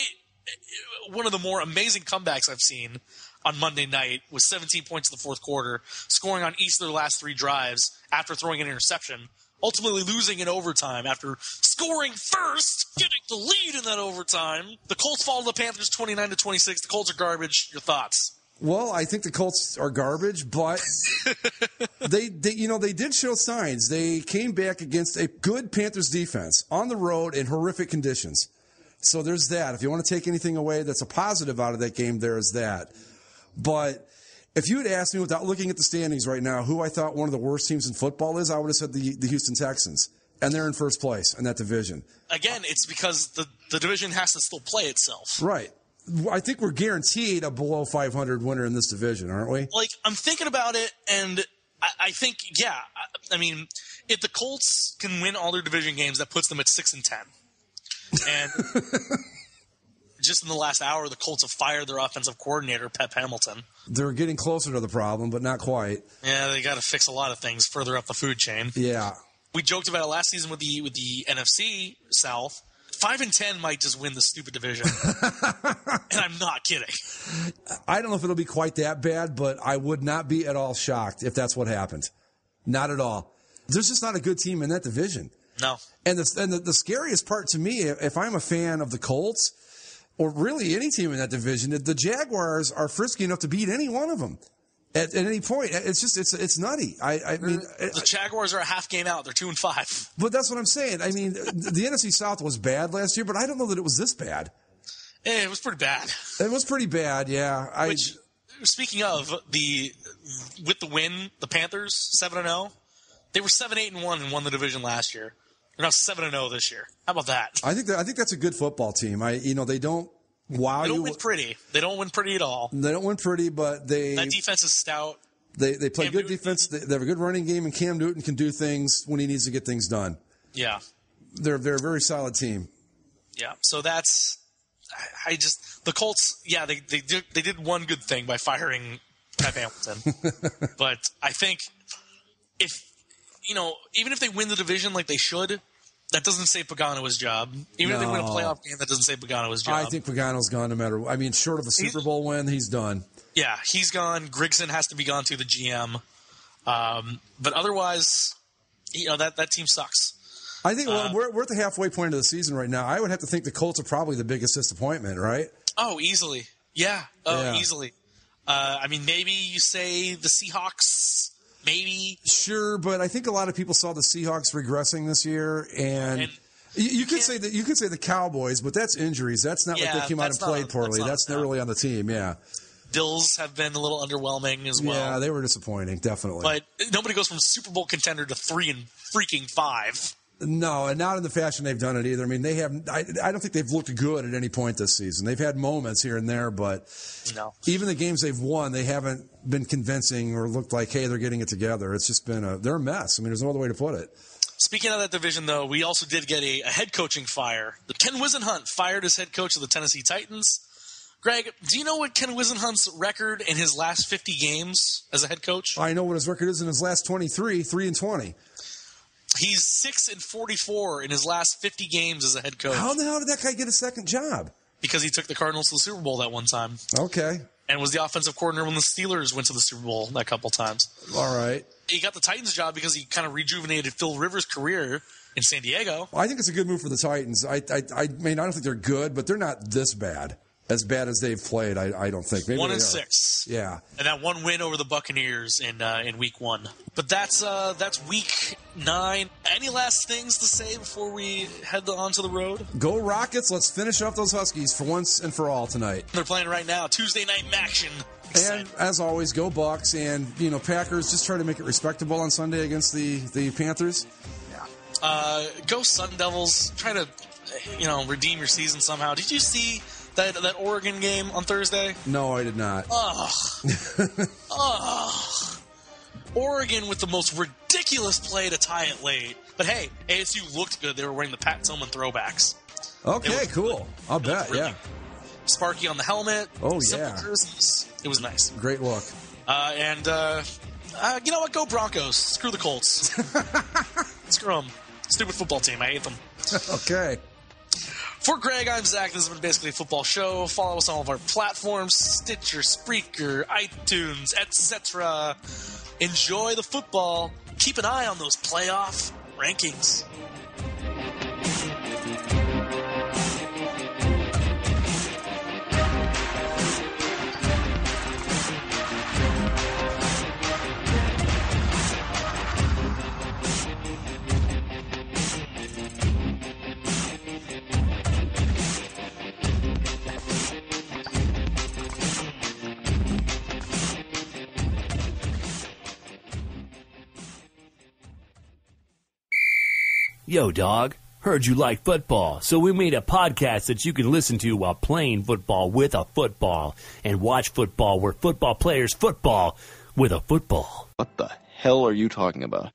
one of the more amazing comebacks I've seen on Monday night with 17 points in the fourth quarter, scoring on each of their last 3 drives after throwing an interception, ultimately losing in overtime after scoring first, getting the lead in that overtime. The Colts fall to the Panthers 29-26. The Colts are garbage. Your thoughts? Well, I think the Colts are garbage, but they did show signs. They came back against a good Panthers defense on the road in horrific conditions. So there's that. If you want to take anything away that's a positive out of that game, there is that. But if you had asked me without looking at the standings right now who I thought one of the worst teams in football is, I would have said the Houston Texans. And they're in first place in that division. Again, it's because the division has to still play itself. Right. I think we're guaranteed a below 500 winner in this division, aren't we? Like, I'm thinking about it, and I think, yeah. I mean, if the Colts can win all their division games, that puts them at 6-10. And just in the last hour, the Colts have fired their offensive coordinator, Pep Hamilton. They're getting closer to the problem, but not quite. Yeah, they got to fix a lot of things further up the food chain. Yeah. We joked about it last season with the NFC South. 5-10 might just win the stupid division. And I'm not kidding. I don't know if it'll be quite that bad, but I would not be at all shocked if that's what happened. Not at all. There's just not a good team in that division. No. And the scariest part to me, if I'm a fan of the Colts, or really any team in that division, the Jaguars are frisky enough to beat any one of them at any point. It's just it's nutty. I mean, the Jaguars are a half game out. They're 2-5. But that's what I'm saying. I mean, the NFC South was bad last year, but I don't know that it was this bad. It was pretty bad. It was pretty bad, yeah. Speaking of with the win, the Panthers 7-0. They were 7-8-1 and won the division last year. They're now 7-0 this year. How about that? I think that's a good football team. They don't wow you. They don't win pretty. They don't win pretty at all. They don't win pretty, but that defense is stout. They play good defense. They have a good running game, and Cam Newton can do things when he needs to get things done. Yeah, they're a very solid team. Yeah, so that's the Colts. Yeah, they did one good thing by firing Pep Hamilton, but I think even if they win the division like they should, that doesn't say Pagano's job. Even if they win a playoff game, that doesn't say Pagano's job. I think Pagano's gone no matter. I mean, short of a Super Bowl win, he's done. Yeah, he's gone. Grigson has to be gone to the GM. But otherwise, that team sucks. I think we're at the halfway point of the season right now. I would have to think the Colts are probably the biggest disappointment, right? Oh, easily. Yeah. Easily. I mean, maybe you say the Seahawks. Maybe. Sure, but I think a lot of people saw the Seahawks regressing this year, and you could say the Cowboys, but that's injuries. That's not like they came out and played poorly. That's not really on the team. Yeah. Bills have been a little underwhelming as well. Yeah, they were disappointing, definitely. But nobody goes from Super Bowl contender to 3-5. No, and not in the fashion they've done it either. I mean, they have. I don't think they've looked good at any point this season. They've had moments here and there, but even the games they've won, they haven't been convincing or looked like, hey, they're getting it together. It's just been they're a mess. I mean, there's no other way to put it. Speaking of that division, though, we also did get a head coaching fire. Ken Wisenhunt fired as head coach of the Tennessee Titans. Greg, do you know what Ken Wisenhunt's record in his last 50 games as a head coach? I know what his record is in his last 23, 3-20. He's 6-44 in his last 50 games as a head coach. How the hell did that guy get a second job? Because he took the Cardinals to the Super Bowl that one time. Okay. And was the offensive coordinator when the Steelers went to the Super Bowl that couple times. All right. He got the Titans job because he kind of rejuvenated Phil Rivers' career in San Diego. Well, I think it's a good move for the Titans. I mean, I don't think they're good, but they're not this bad. As bad as they've played, I don't think. Maybe 1-6. Yeah. And that one win over the Buccaneers in week 1. But that's week 9. Any last things to say before we head onto the road? Go Rockets. Let's finish off those Huskies for once and for all tonight. They're playing right now. Tuesday night action. And as always, go Bucks. And, Packers, just try to make it respectable on Sunday against the Panthers. Yeah. Go Sun Devils. Try to, redeem your season somehow. Did you see that Oregon game on Thursday? No, I did not. Oregon with the most ridiculous play to tie it late. But hey, ASU looked good. They were wearing the Pat Tillman throwbacks. Okay, cool. I'll bet, really yeah. Sparky on the helmet. Oh, simple yeah. jerseys. It was nice. Great look. And you know what? Go Broncos. Screw the Colts. Screw them. Stupid football team. I hate them. Okay. For Greg, I'm Zach. This has been basically a football show. Follow us on all of our platforms: Stitcher, Spreaker, iTunes, etc. Enjoy the football. Keep an eye on those playoff rankings. Yo, dog. Heard you like football, so we made a podcast that you can listen to while playing football with a football and watch football where football players football with a football. What the hell are you talking about?